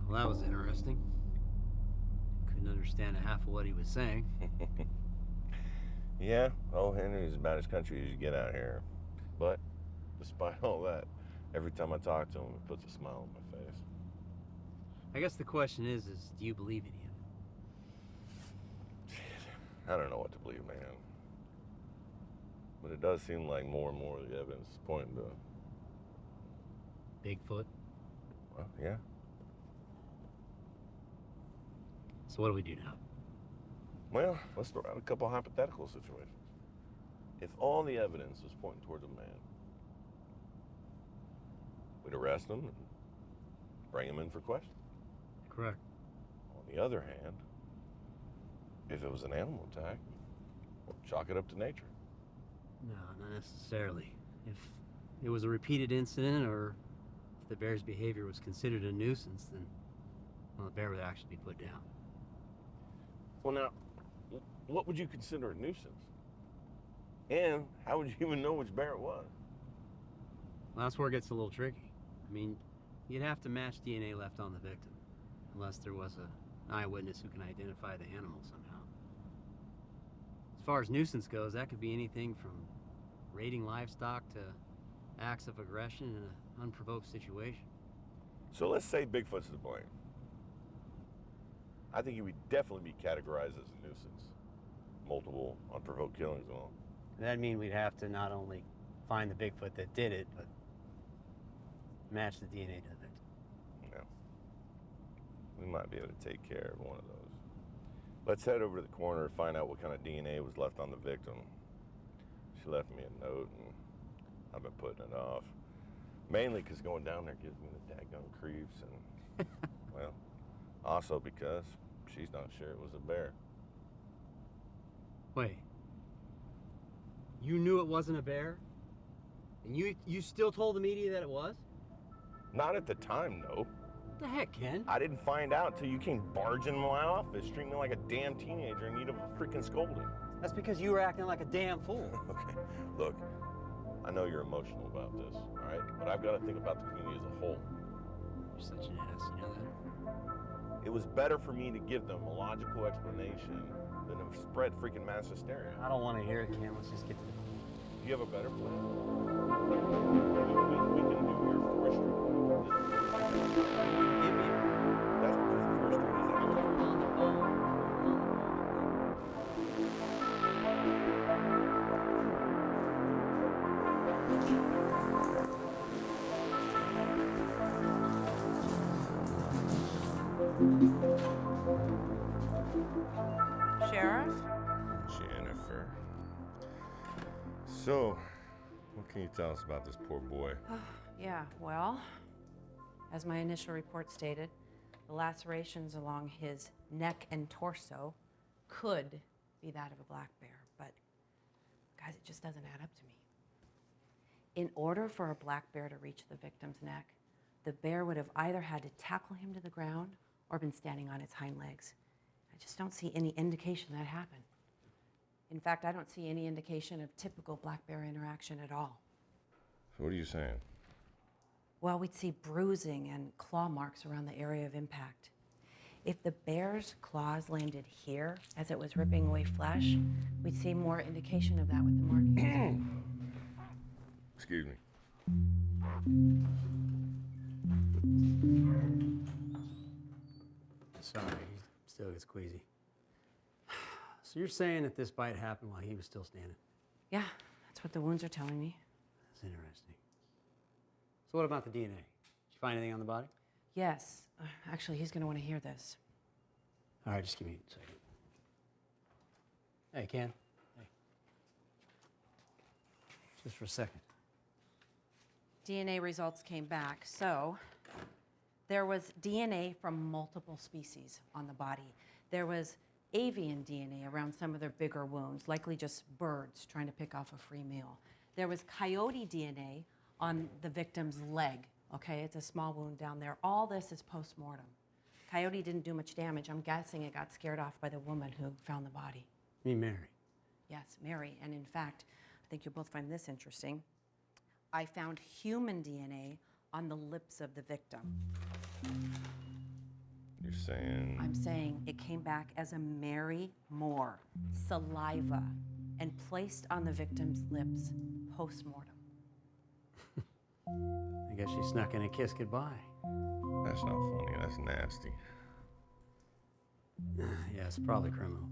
Well, that was interesting. Couldn't understand a half of what he was saying. Yeah, old Henry's about as country as you get out here. But despite all that, every time I talk to him, it puts a smile on my face. I guess the question is do you believe in him? I don't know what to believe, man. But it does seem like more and more of the evidence is pointing to... Bigfoot? Well, yeah. So what do we do now? Well, let's throw out a couple hypothetical situations. If all the evidence was pointing towards a man, we'd arrest him and bring him in for questioning. Correct. On the other hand, if it was an animal attack, we'll chalk it up to nature. No, not necessarily. If it was a repeated incident or if the bear's behavior was considered a nuisance, then well, the bear would actually be put down. Well, now, what would you consider a nuisance? And how would you even know which bear it was? Well, that's where it gets a little tricky. I mean, you'd have to match DNA left on the victim, unless there was an eyewitness who can identify the animal somehow. As far as nuisance goes, that could be anything from raiding livestock to acts of aggression in an unprovoked situation. So let's say Bigfoot's to blame. I think he would definitely be categorized as a nuisance. Multiple unprovoked killings and all. That'd mean we'd have to not only find the Bigfoot that did it, but match the DNA to the victim. Yeah. We might be able to take care of one of those. Let's head over to the coroner and find out what kind of DNA was left on the victim. She left me a note, and I've been putting it off. Mainly because going down there gives me the daggone creeps, and, well, also because she's not sure it was a bear. Wait. You knew it wasn't a bear? And you still told the media that it was? Not at the time, no. What the heck, Ken? I didn't find out till you came barging in my office, treating me like a damn teenager in need of a freaking scolding. That's because you were acting like a damn fool. Okay, look, I know you're emotional about this, all right? But I've got to think about the community as a whole. You're such an ass, you know that? It was better for me to give them a logical explanation than to spread freaking mass hysteria. I don't want to hear it, Ken. Let's just get to the point. Do you have a better plan? We can do your forestry. Give me a... That's because the forestry is out. We're on the phone. Sheriff? Jennifer. So, what can you tell us about this poor boy? Yeah, well, as my initial report stated, the lacerations along his neck and torso could be that of a black bear, but guys, it just doesn't add up to me. In order for a black bear to reach the victim's neck, the bear would have either had to tackle him to the ground or been standing on its hind legs. I just don't see any indication that happened. In fact, I don't see any indication of typical black bear interaction at all. So what are you saying? Well, we'd see bruising and claw marks around the area of impact. If the bear's claws landed here as it was ripping away flesh, we'd see more indication of that with the markings. Excuse me. Sorry, he still gets queasy. So you're saying that this bite happened while he was still standing? Yeah, that's what the wounds are telling me. That's interesting. So what about the DNA? Did you find anything on the body? Yes. Actually, he's going to want to hear this. All right, just give me a second. Hey, Ken. Hey. Just for a second. DNA results came back. So there was DNA from multiple species on the body. There was avian DNA around some of their bigger wounds, likely just birds trying to pick off a free meal. There was coyote DNA on the victim's leg. Okay, it's a small wound down there. All this is post-mortem. Coyote didn't do much damage. I'm guessing it got scared off by the woman who found the body. You mean Mary? Yes, Mary. And in fact, I think you'll both find this interesting. I found human DNA on the lips of the victim. You're saying? I'm saying it came back as a Mary Moore saliva and placed on the victim's lips post-mortem. I guess she snuck in a kiss goodbye. That's not funny. That's nasty. Yeah, it's probably criminal.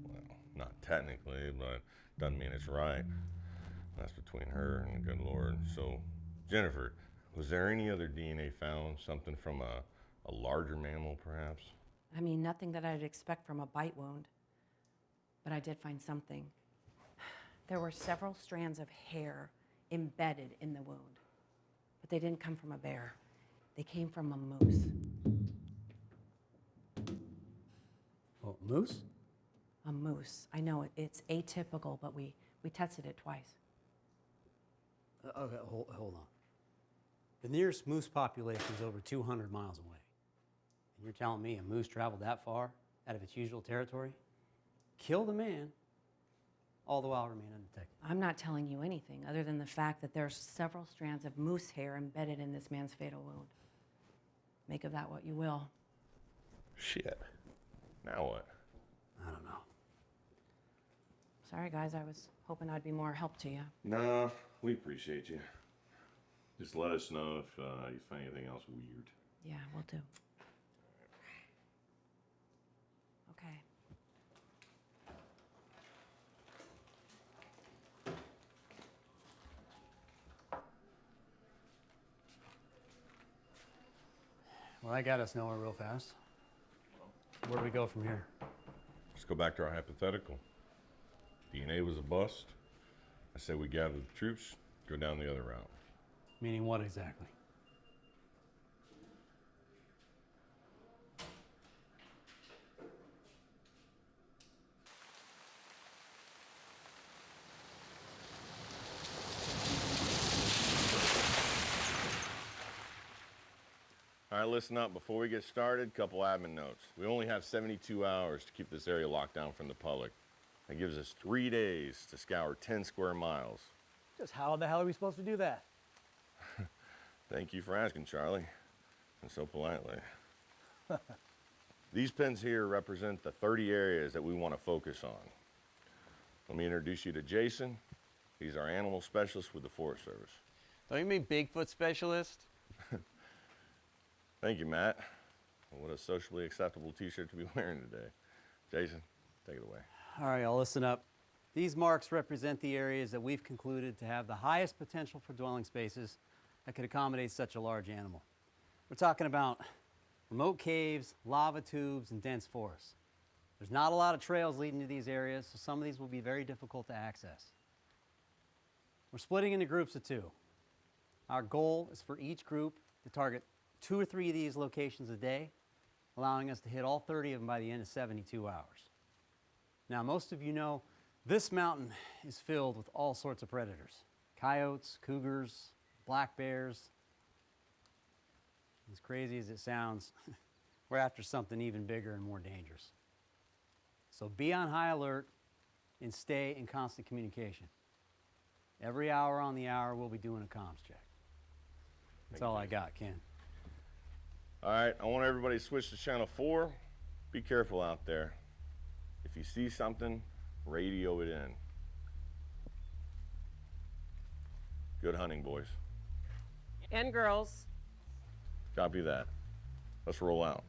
Well, not technically, but doesn't mean it's right. That's between her and the good Lord. So, Jennifer, was there any other DNA found? Something from a larger mammal, perhaps? I mean, nothing that I'd expect from a bite wound. But I did find something. There were several strands of hair embedded in the wound. But they didn't come from a bear. They came from a moose. Oh, moose? A moose. I know it's atypical, but we tested it twice. Okay, hold on. The nearest moose population is over 200 miles away. And you're telling me a moose traveled that far out of its usual territory? Killed a man, all the while remain undetected. I'm not telling you anything other than the fact that there's several strands of moose hair embedded in this man's fatal wound. Make of that what you will. Shit. Now what? I don't know. Sorry, guys. I was hoping I'd be more help to you. No, we appreciate you. Just let us know if you find anything else weird. Yeah, we'll do. Okay. Well, that got us nowhere real fast. Where do we go from here? Let's go back to our hypothetical. DNA was a bust. I say we gather the troops, go down the other route. Meaning what exactly? All right, listen up. Before we get started, couple admin notes. We only have 72 hours to keep this area locked down from the public. That gives us 3 days to scour 10 square miles. Just how the hell are we supposed to do that? Thank you for asking, Charlie, and so politely. These pins here represent the 30 areas that we want to focus on. Let me introduce you to Jason. He's our animal specialist with the Forest Service. Don't you mean Bigfoot specialist? Thank you, Matt. What a socially acceptable t-shirt to be wearing today. Jason, take it away. All right, y'all listen up. These marks represent the areas that we've concluded to have the highest potential for dwelling spaces that could accommodate such a large animal. We're talking about remote caves, lava tubes, and dense forests. There's not a lot of trails leading to these areas, so some of these will be very difficult to access. We're splitting into groups of 2. Our goal is for each group to target 2 or 3 of these locations a day, allowing us to hit all 30 of them by the end of 72 hours. Now, most of you know this mountain is filled with all sorts of predators. Coyotes, cougars, black bears. As crazy as it sounds, we're after something even bigger and more dangerous. So be on high alert and stay in constant communication. Every hour on the hour, we'll be doing a comms check. That's all I got, Ken. All right, I want everybody to switch to channel 4. Be careful out there. If you see something, radio it in. Good hunting, boys. And girls. Copy that. Let's roll out.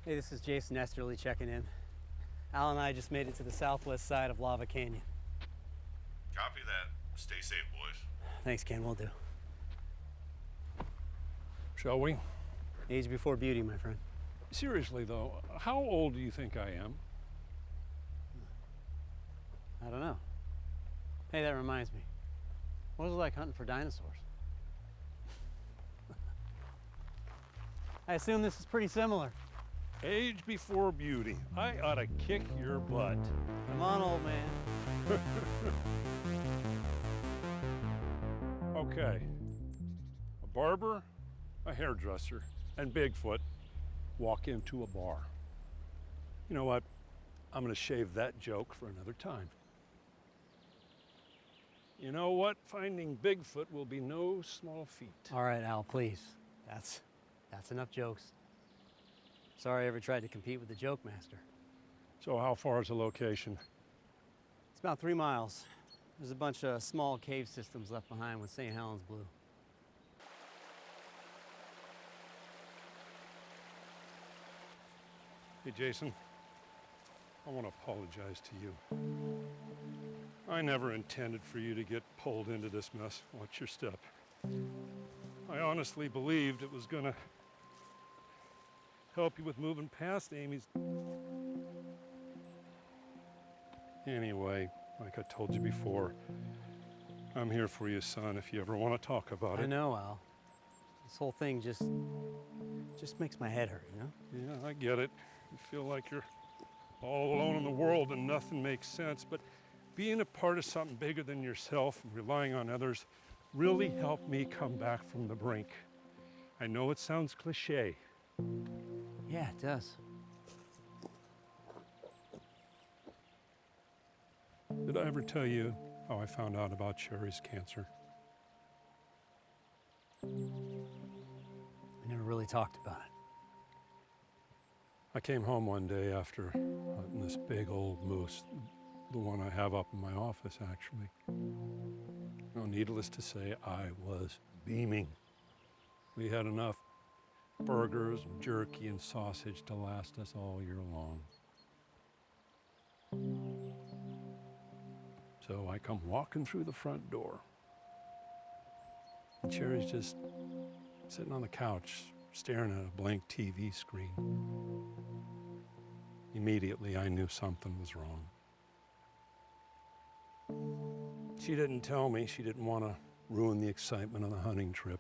Hey, this is Jason Esterly checking in. Al and I just made it to the southwest side of Lava Canyon. Copy that. Stay safe, boys. Thanks, Ken, will do. Shall we? Age before beauty, my friend. Seriously, though, how old do you think I am? I don't know. Hey, that reminds me. What was it like hunting for dinosaurs? I assume this is pretty similar. Age before beauty. I ought to kick your butt. Come on, old man. Okay. A barber, a hairdresser, and Bigfoot walk into a bar. You know what? I'm going to shave that joke for another time. You know what? Finding Bigfoot will be no small feat. All right, Al, please. That's enough jokes. Sorry I ever tried to compete with the joke master. So how far is the location? It's about 3 miles. There's a bunch of small cave systems left behind when St. Helens blew. Hey, Jason, I want to apologize to you. I never intended for you to get pulled into this mess. Watch your step. I honestly believed it was gonna help you with moving past Amy's. Anyway, like I told you before, I'm here for you, son, if you ever want to talk about it. I know, Al. This whole thing just makes my head hurt, you know? Yeah, I get it. You feel like you're all alone in the world and nothing makes sense, but being a part of something bigger than yourself and relying on others really helped me come back from the brink. I know it sounds cliche. Yeah, it does. Did I ever tell you how I found out about Sherry's cancer? We never really talked about it. I came home one day after hunting this big old moose, the one I have up in my office, actually. No, needless to say, I was beaming. We had enough burgers and jerky and sausage to last us all year long. So I come walking through the front door. And Cherry's just sitting on the couch, staring at a blank TV screen. Immediately, I knew something was wrong. She didn't tell me. She didn't want to ruin the excitement of the hunting trip.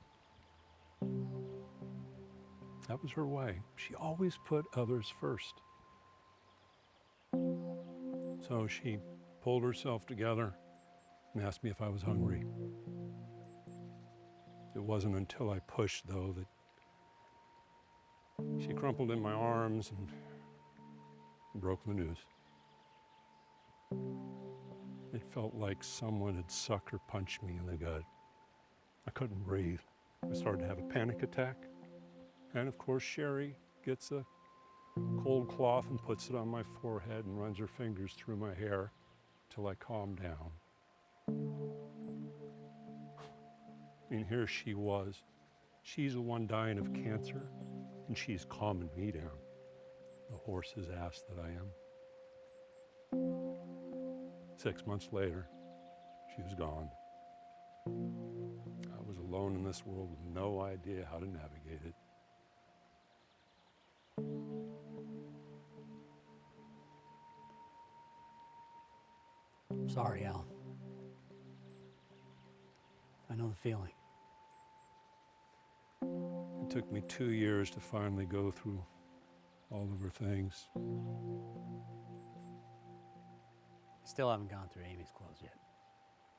That was her way. She always put others first. So she pulled herself together and asked me if I was hungry. It wasn't until I pushed, though, that she crumpled in my arms and broke the news. It felt like someone had sucker punched me in the gut. I couldn't breathe. I started to have a panic attack. And of course, Sherry gets a cold cloth and puts it on my forehead and runs her fingers through my hair till I calm down. And here she was. She's the one dying of cancer, and she's calming me down. The horse's ass that I am. 6 months later, she was gone. I was alone in this world with no idea how to navigate it. Sorry, Al. I know the feeling. It took me 2 years to finally go through all of her things. Still haven't gone through Amy's clothes yet.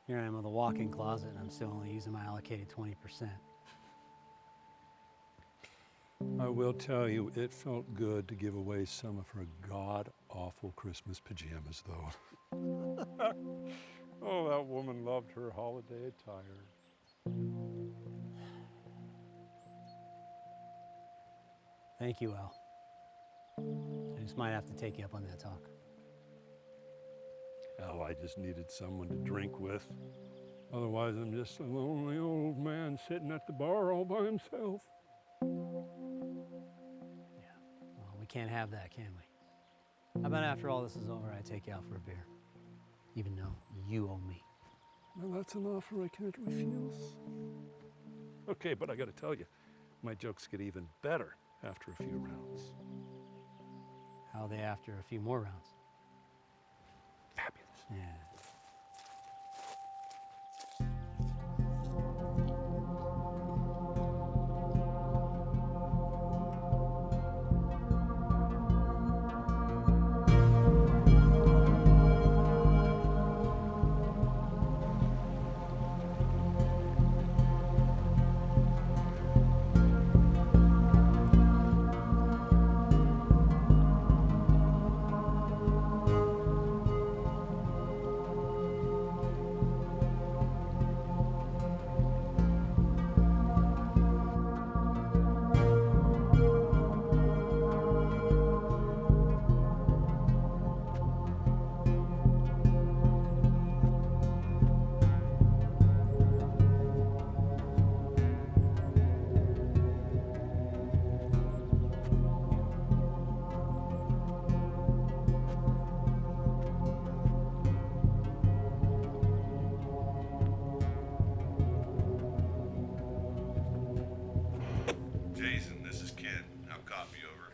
Here I am with a walk-in closet, and I'm still only using my allocated 20%. I will tell you, it felt good to give away some of her god-awful Christmas pajamas, though. Oh, that woman loved her holiday attire. Thank you, Al. I just might have to take you up on that talk. Hell, I just needed someone to drink with. Otherwise, I'm just a lonely old man sitting at the bar all by himself. Well, we can't have that, can we? How about after all this is over, I take you out for a beer? Even though you owe me. Well, that's an offer I can't refuse. Okay, but I gotta tell you, my jokes get even better after a few rounds. How are they after a few more rounds? Fabulous. Yeah. Jason, this is Ken. I'll copy over.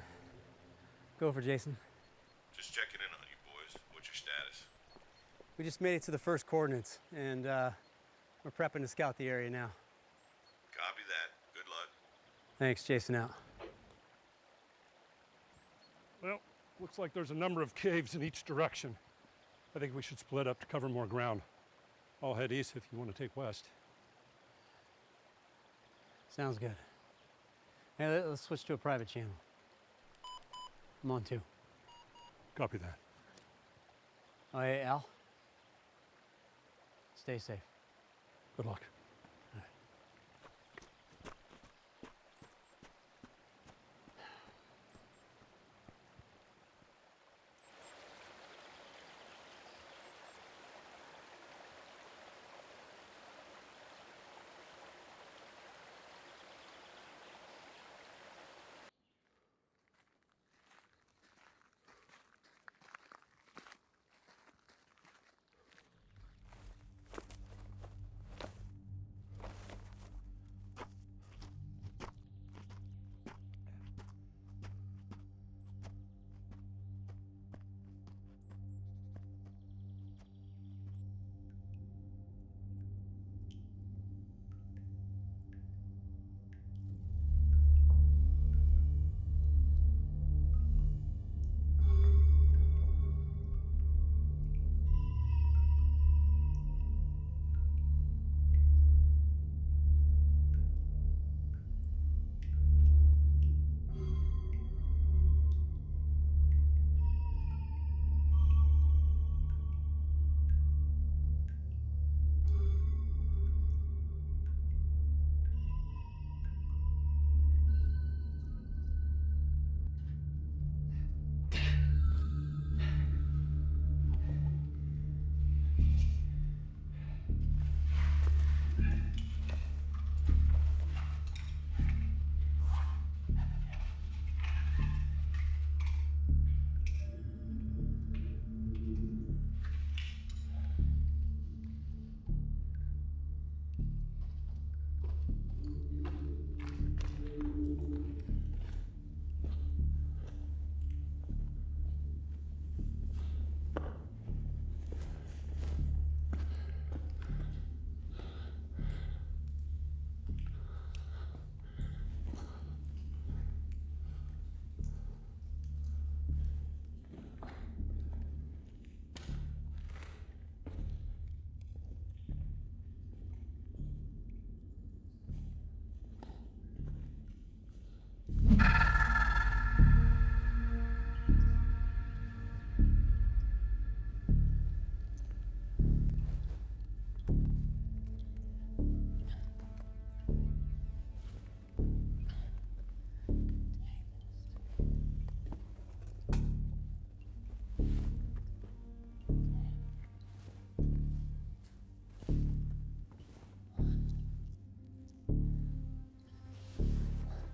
Go for Jason. Just checking in on you boys. What's your status? We just made it to the first coordinates, and we're prepping to scout the area now. Copy that. Good luck. Thanks, Jason out. Well, looks like there's a number of caves in each direction. I think we should split up to cover more ground. I'll head east if you want to take west. Sounds good. Hey, let's switch to a private channel. I'm on too. Copy that. Oh, hey, Al. Stay safe. Good luck.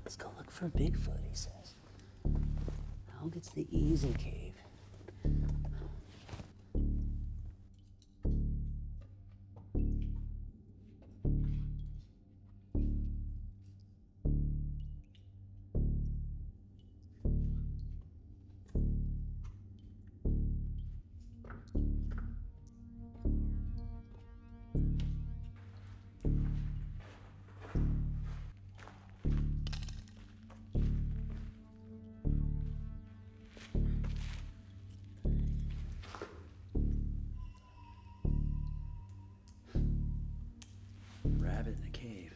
Let's go look for Bigfoot, he says. Al gets the easy cave. Rabbit in the cave.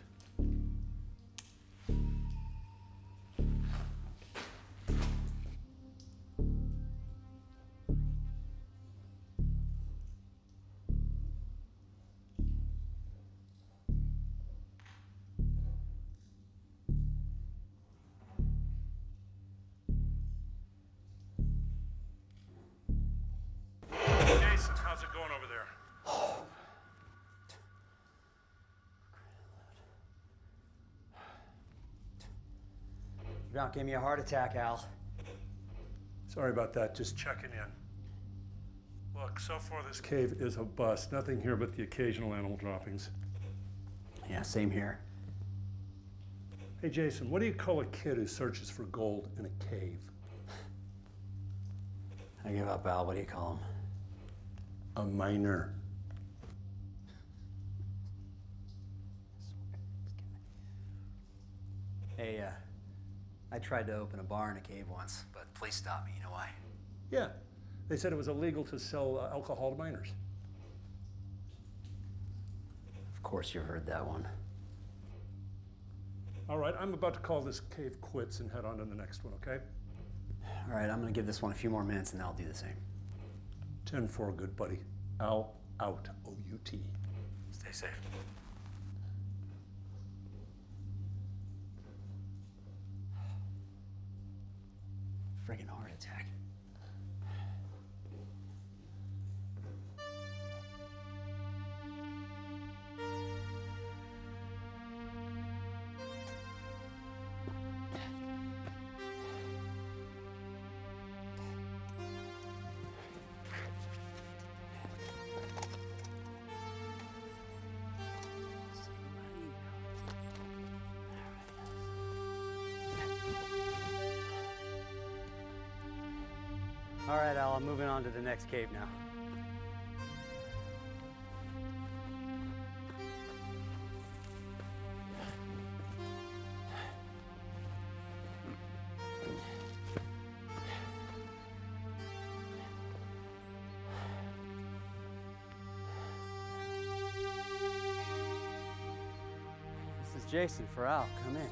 Jason, how's it going over there? You about gave me a heart attack, Al. Sorry about that, just checking in. Look, so far this cave is a bust. Nothing here but the occasional animal droppings. Yeah, same here. Hey, Jason, what do you call a kid who searches for gold in a cave? I give up, Al. What do you call him? A miner. Hey, I tried to open a bar in a cave once, but the police stopped me. You know why? Yeah, they said it was illegal to sell alcohol to minors. Of course you heard that one. All right, I'm about to call this cave quits and head on to the next one, okay? All right, I'm gonna give this one a few more minutes and then I'll do the same. 10-4, good buddy. Al out, O-U-T. Stay safe. Friggin' heart attack. All right, Al, I'm moving on to the next cave now. This is Jason for Al. Come in.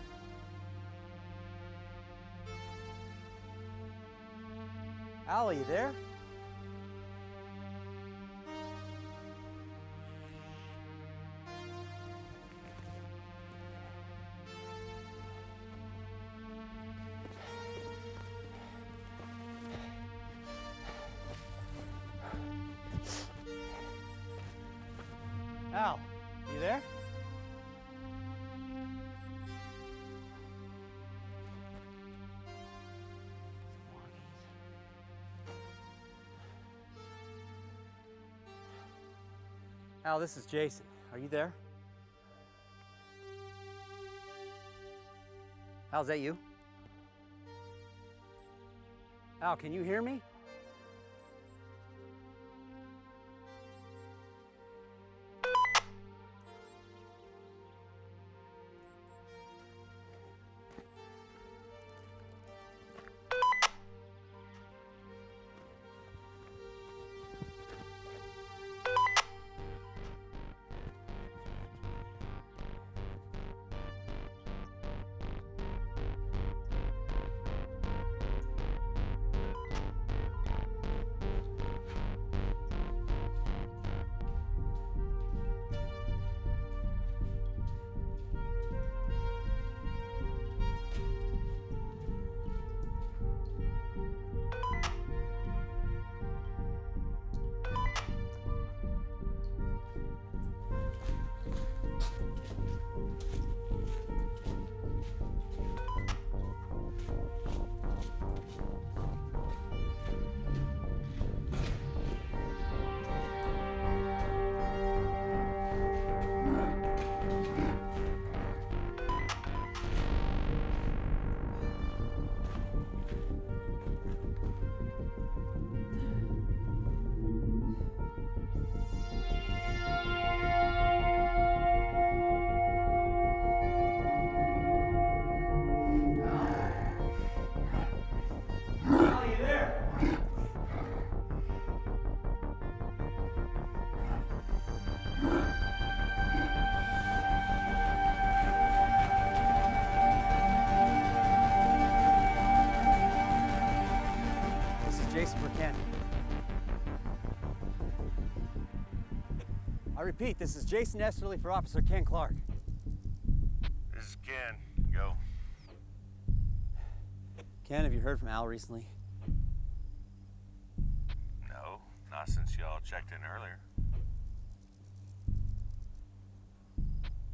Al, are you there? Al, you there? Al, this is Jason. Are you there? Al, is that you? Al, can you hear me? repeat, this is Jason Esterly for Officer Ken Clark. This is Ken. Go. Ken, have you heard from Al recently? No, not since y'all checked in earlier.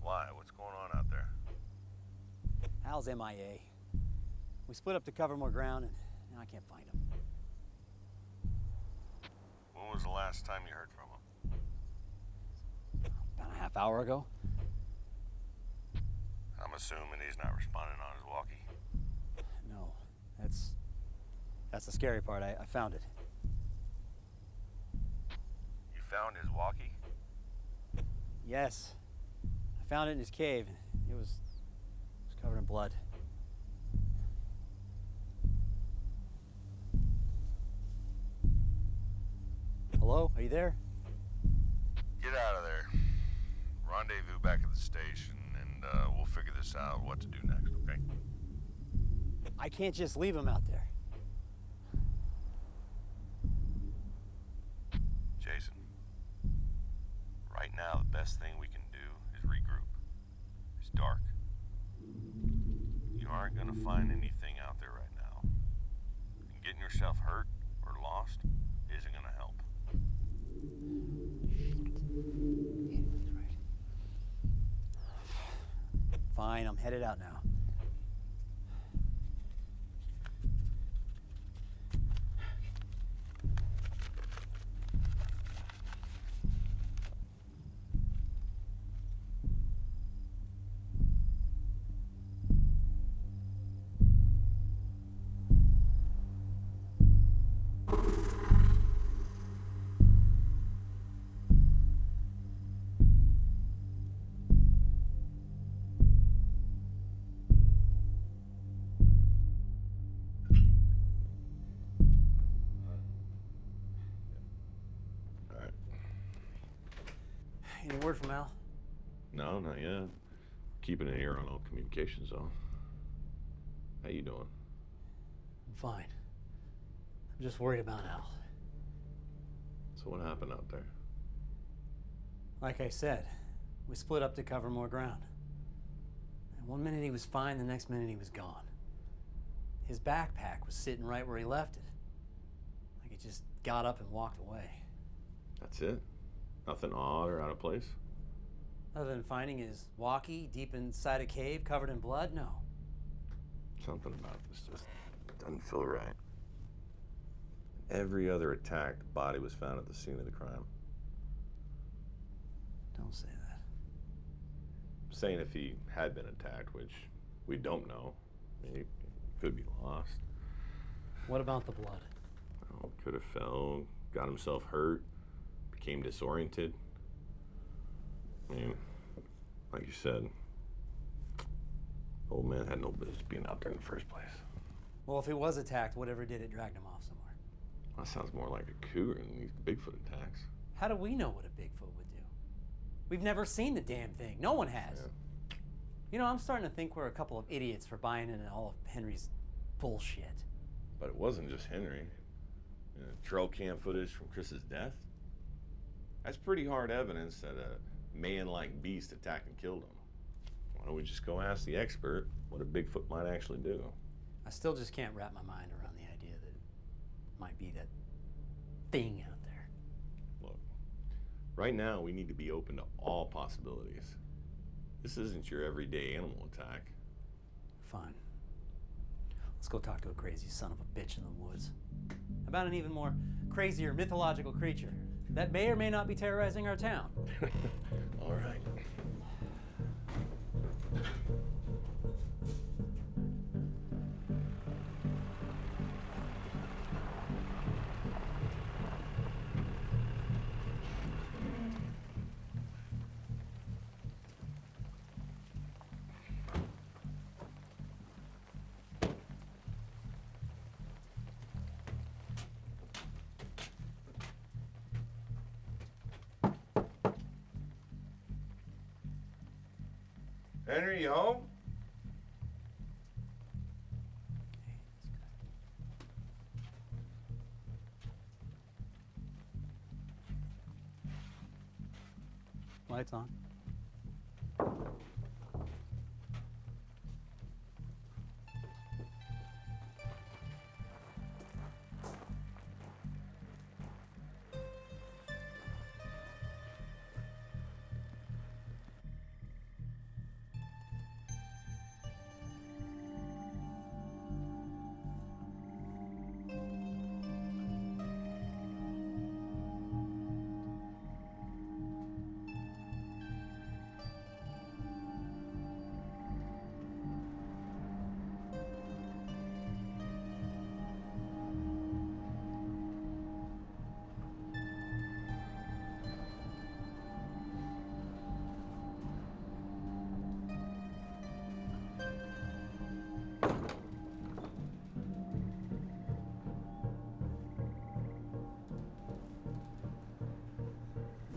Why? What's going on out there? Al's MIA. We split up to cover more ground, and now I can't find him. When was the last time you heard from him? About a half hour ago. I'm assuming he's not responding on his walkie. No, that's the scary part. I found it. You found his walkie? Yes. I found it in his cave. It was covered in blood. Hello? Are you there? Get out of there. Rendezvous back at the station, and we'll figure this out, what to do next, okay? I can't just leave him out there. Jason, right now the best thing we can do is regroup. It's dark. You aren't gonna find anything out there right now. And getting yourself hurt or lost isn't gonna help. Fine, I'm headed out now. Any word from Al? No, not yet. Keeping an ear on all communications, though. How you doing? I'm fine. I'm just worried about Al. So what happened out there? Like I said, we split up to cover more ground. And one minute he was fine, the next minute he was gone. His backpack was sitting right where he left it. Like he just got up and walked away. That's it? Nothing odd or out of place? Other than finding his walkie deep inside a cave covered in blood, no. Something about this just doesn't feel right. Every other attack, the body was found at the scene of the crime. Don't say that. I'm saying if he had been attacked, which we don't know, I mean, he could be lost. What about the blood? Oh, could have fell, got himself hurt, became disoriented. I mean, like you said, old man had no business being out there in the first place. Well, if he was attacked, whatever did it dragged him off somewhere. That sounds more like a cougar than these Bigfoot attacks. How do we know what a Bigfoot would do? We've never seen the damn thing. No one has. Yeah. You know, I'm starting to think we're a couple of idiots for buying into all of Henry's bullshit. But it wasn't just Henry. You know, trail cam footage from Chris's death? That's pretty hard evidence that a man-like beast attacked and killed him. Why don't we just go ask the expert what a Bigfoot might actually do? I still just can't wrap my mind around the idea that it might be that thing out there. Look, right now we need to be open to all possibilities. This isn't your everyday animal attack. Fine. Let's go talk to a crazy son of a bitch in the woods. About an even more crazier mythological creature that may or may not be terrorizing our town. All right. Henry, you home? Lights on.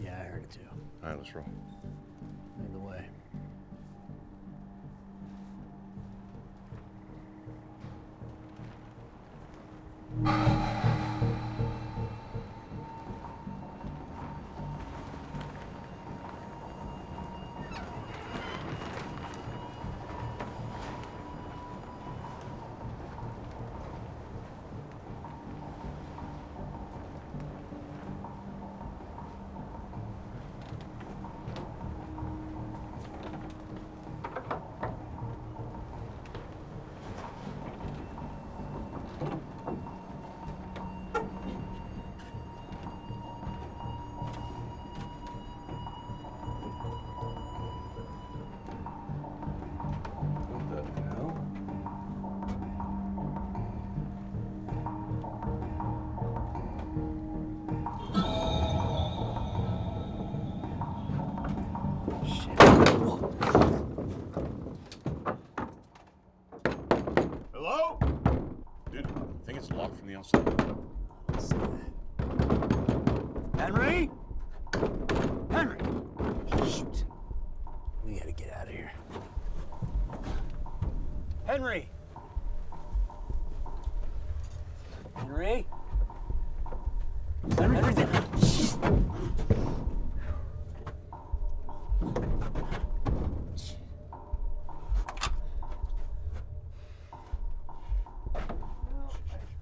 Yeah, I heard it too. All right, let's roll. Lead the way. Hello? Dude, I think it's locked from the outside. Henry? Henry! Shoot. We gotta get out of here. Henry! Henry? Henry?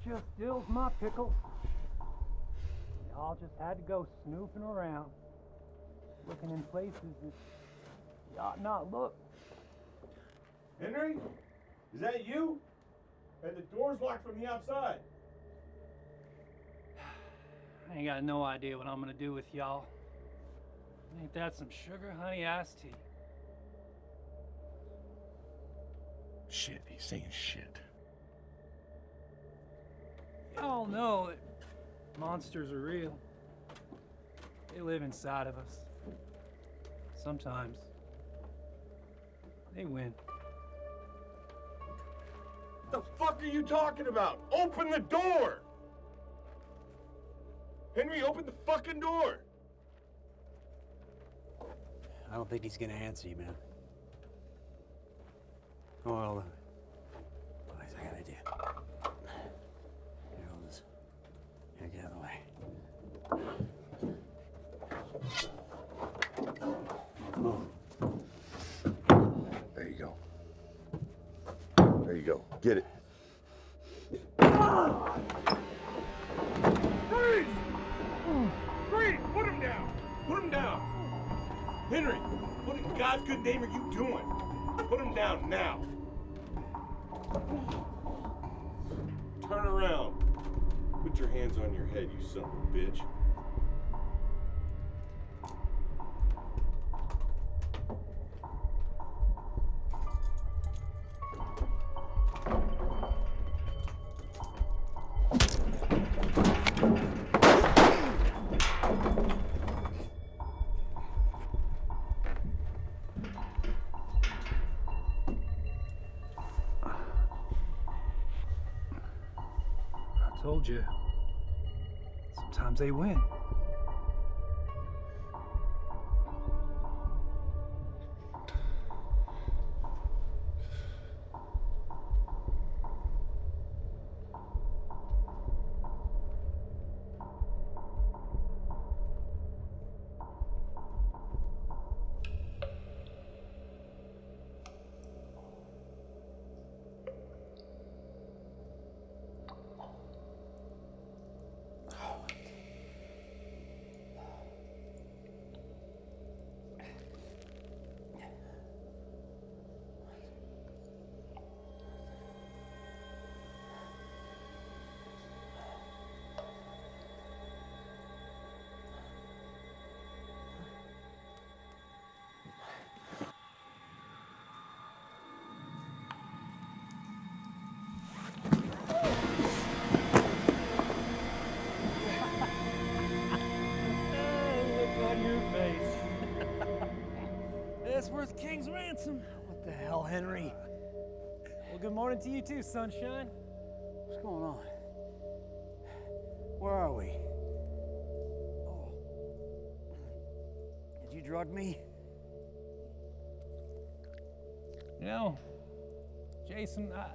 Just dills my pickles. Y'all just had to go snooping around, looking in places that you ought not look. Henry? Is that you? And the door's locked from the outside. I ain't got no idea what I'm gonna do with y'all. Ain't that some sugar honey iced tea? Shit, he's saying shit. Y'all know that monsters are real. They live inside of us. Sometimes they win. What the fuck are you talking about? Open the door! Henry, open the fucking door! I don't think he's gonna answer you, man. Oh, well, I got an idea. Here, I'll just... Here, get out of the way. Come on. There you go. There you go. Get it. Freeze! Freeze! Put him down! Put him down! Henry, what in God's good name are you doing? Put him down now. Turn around. Put your hands on your head, you son of a bitch. I told you. Sometimes they win. Jason. What the hell, Henry? Well, good morning to you too, sunshine. What's going on? Where are we? Oh. Did you drug me? You know, Jason, I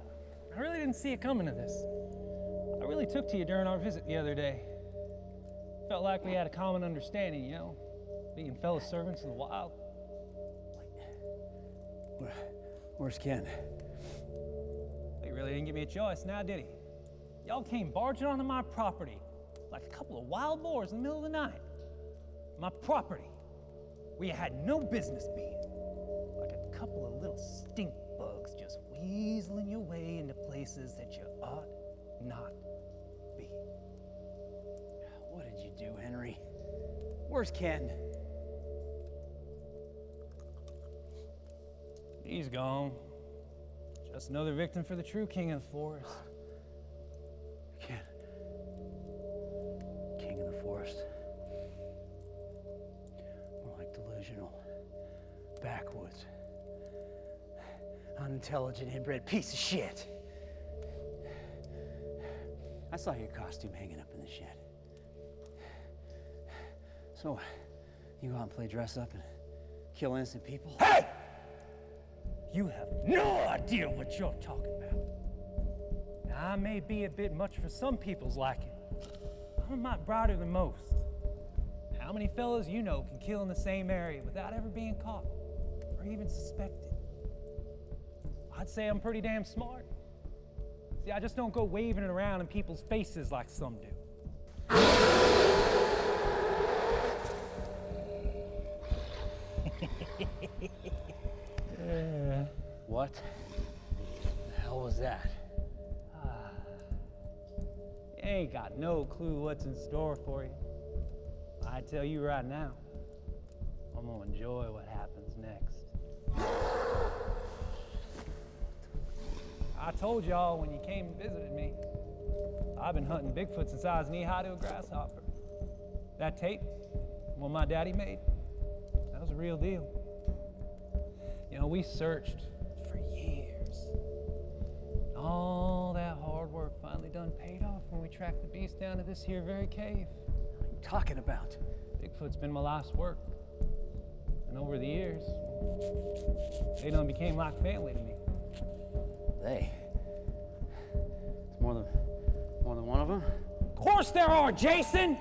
really didn't see it coming to this. I really took to you during our visit the other day. Felt like we had a common understanding, you know, being fellow servants in the wild. Where's Ken? He really didn't give me a choice now, did he? Y'all came barging onto my property like a couple of wild boars in the middle of the night. My property, where you had no business being. Like a couple of little stink bugs just weaseling your way into places that you ought not be. What did you do, Henry? Where's Ken? He's gone. Just another victim for the true king of the forest. King of the forest. More like delusional, backwoods, unintelligent, inbred piece of shit. I saw your costume hanging up in the shed. So, you go out and play dress up and kill innocent people? Hey! You have no idea what you're talking about. Now, I may be a bit much for some people's liking. I'm a mite brighter than most. How many fellas you know can kill in the same area without ever being caught or even suspected? I'd say I'm pretty damn smart. See, I just don't go waving it around in people's faces like some do. What the hell was that? You ain't got no clue what's in store for you. I tell you right now, I'm gonna enjoy what happens next. I told y'all when you came and visited me, I've been hunting Bigfoot since I was knee-high to a grasshopper. That tape, one my daddy made, that was a real deal. You know, we searched for years. All that hard work finally done paid off when we tracked the beast down to this here very cave. What are you talking about? Bigfoot's been my life's work. And over the years, they done became like family to me. They? It's more than one of them? Of course there are, Jason!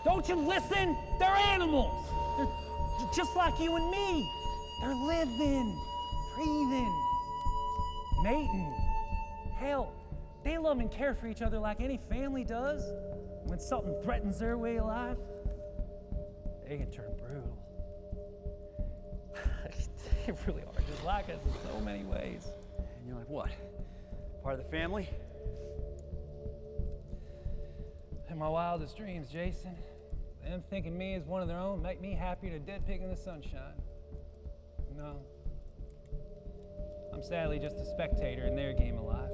Don't you listen? They're animals! They're just like you and me. They're living, breathing, mating. Hell, they love and care for each other like any family does. When something threatens their way of life, they can turn brutal. They really are just like us in so many ways. And you're like, what? Part of the family? In my wildest dreams, Jason, them thinking me as one of their own make me happier than a dead pig in the sunshine. No. I'm sadly just a spectator in their game of life.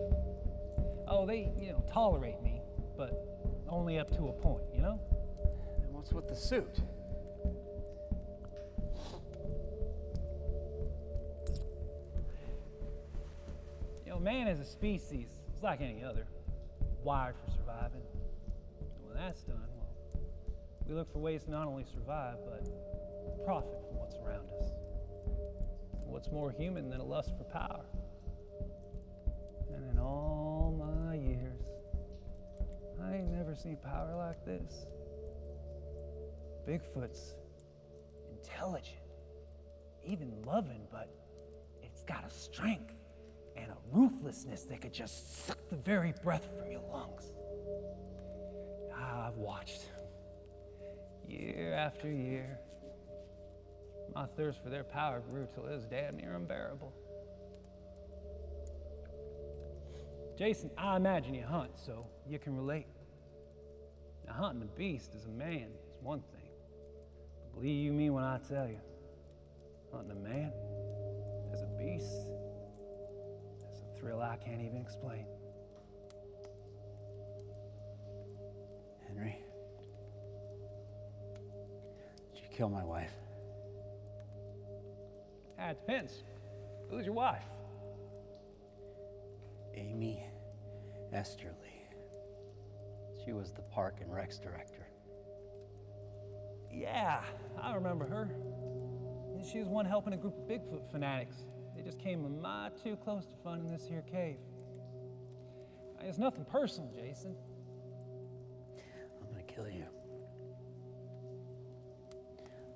Oh, they, tolerate me, but only up to a point, you know? And what's with the suit? Man as a species is like any other, wired for surviving. And when that's done, well, we look for ways to not only survive, but profit from what's around us. What's more human than a lust for power? And in all my years, I ain't never seen power like this. Bigfoot's intelligent, even loving, but it's got a strength and a ruthlessness that could just suck the very breath from your lungs. I've watched year after year. My thirst for their power grew till it was damn near unbearable. Jason, I imagine you hunt, so you can relate. Now, hunting a beast as a man is one thing. But believe you me when I tell you, hunting a man as a beast, that's a thrill I can't even explain. Henry, did you kill my wife? It depends. Who's your wife? Amy Esterly. She was the Park and Recs director. Yeah, I remember her. She was one helping a group of Bigfoot fanatics. They just came a mile too close to finding this here cave. It's nothing personal, Jason. I'm gonna kill you.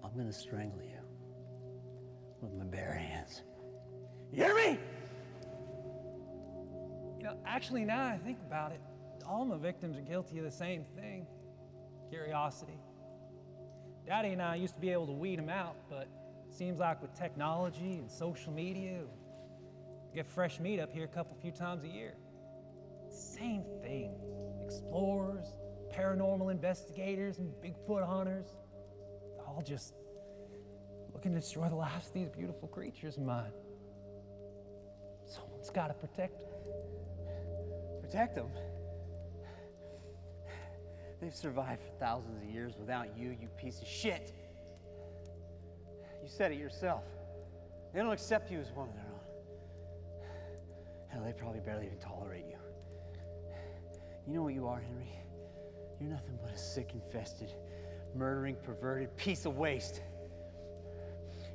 I'm gonna strangle you with my bare hands. You hear me? You know, actually, now I think about it, all my victims are guilty of the same thing. Curiosity. Daddy and I used to be able to weed them out, but it seems like with technology and social media, we get fresh meat up here a few times a year. Same thing. Explorers, paranormal investigators, and Bigfoot hunters, they're all just looking to destroy the lives of these beautiful creatures of mine. Someone's got to protect them. Protect them? They've survived for thousands of years without you, you piece of shit. You said it yourself. They don't accept you as one of their own. Hell, they probably barely even tolerate you. You know what you are, Henry? You're nothing but a sick, infested, murdering, perverted piece of waste.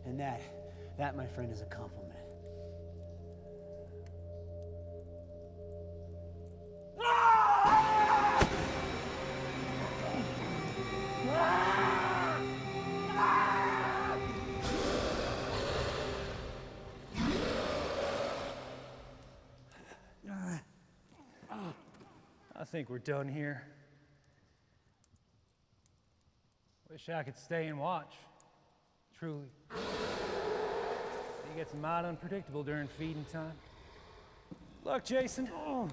And that, my friend, is a compliment. I think we're done here. Wish I could stay and watch. Truly. It gets mighty unpredictable during feeding time. Look, Jason. Oh.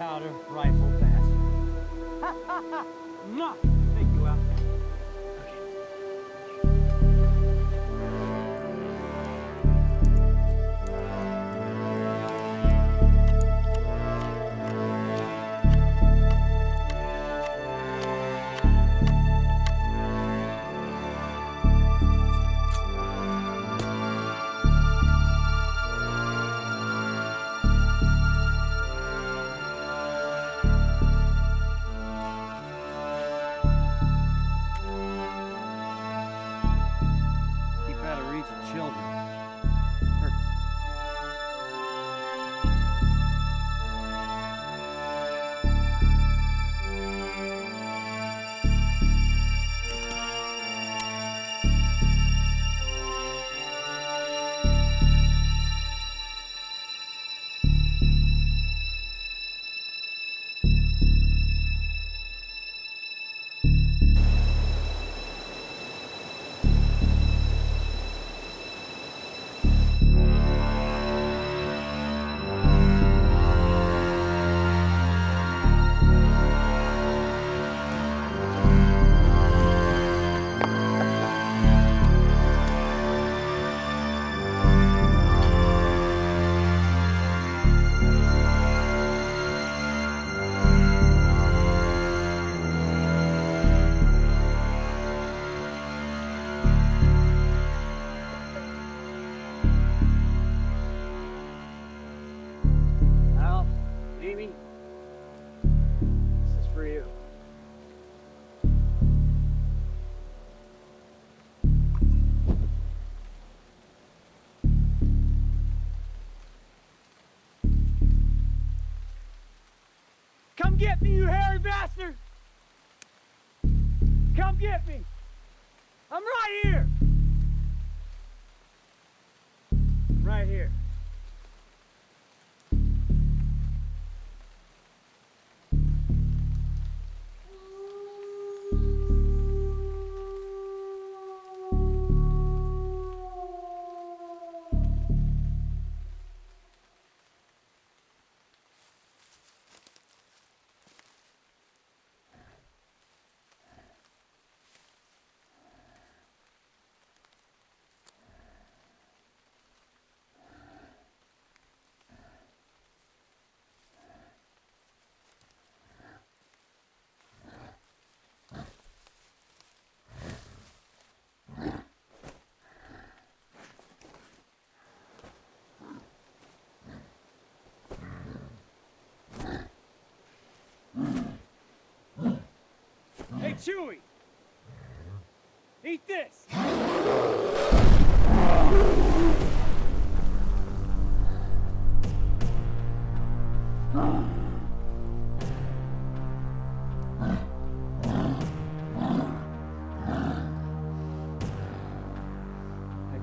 powder rifle bastard. Ha ha ha! Mwah! Take you out. Come get me, you hairy bastard! Come get me! I'm right here! Right here. Hey, Chewie! Eat this! I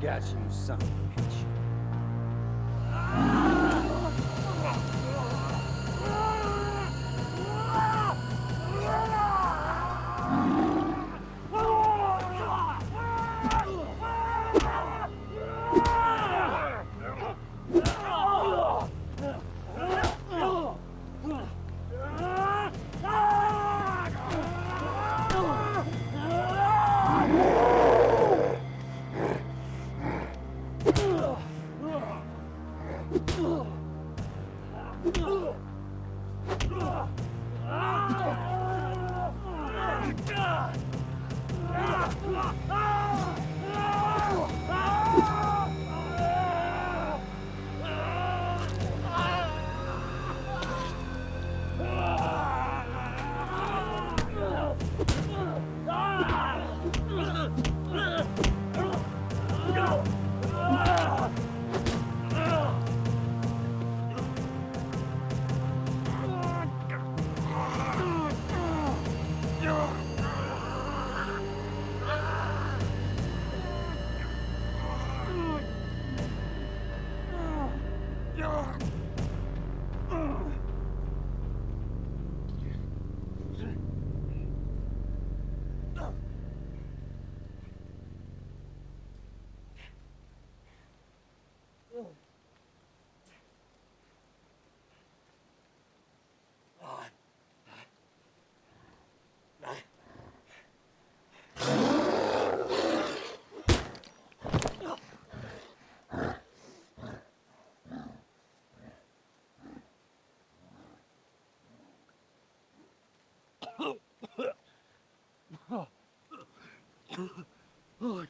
got you, son of a bitch. Lord,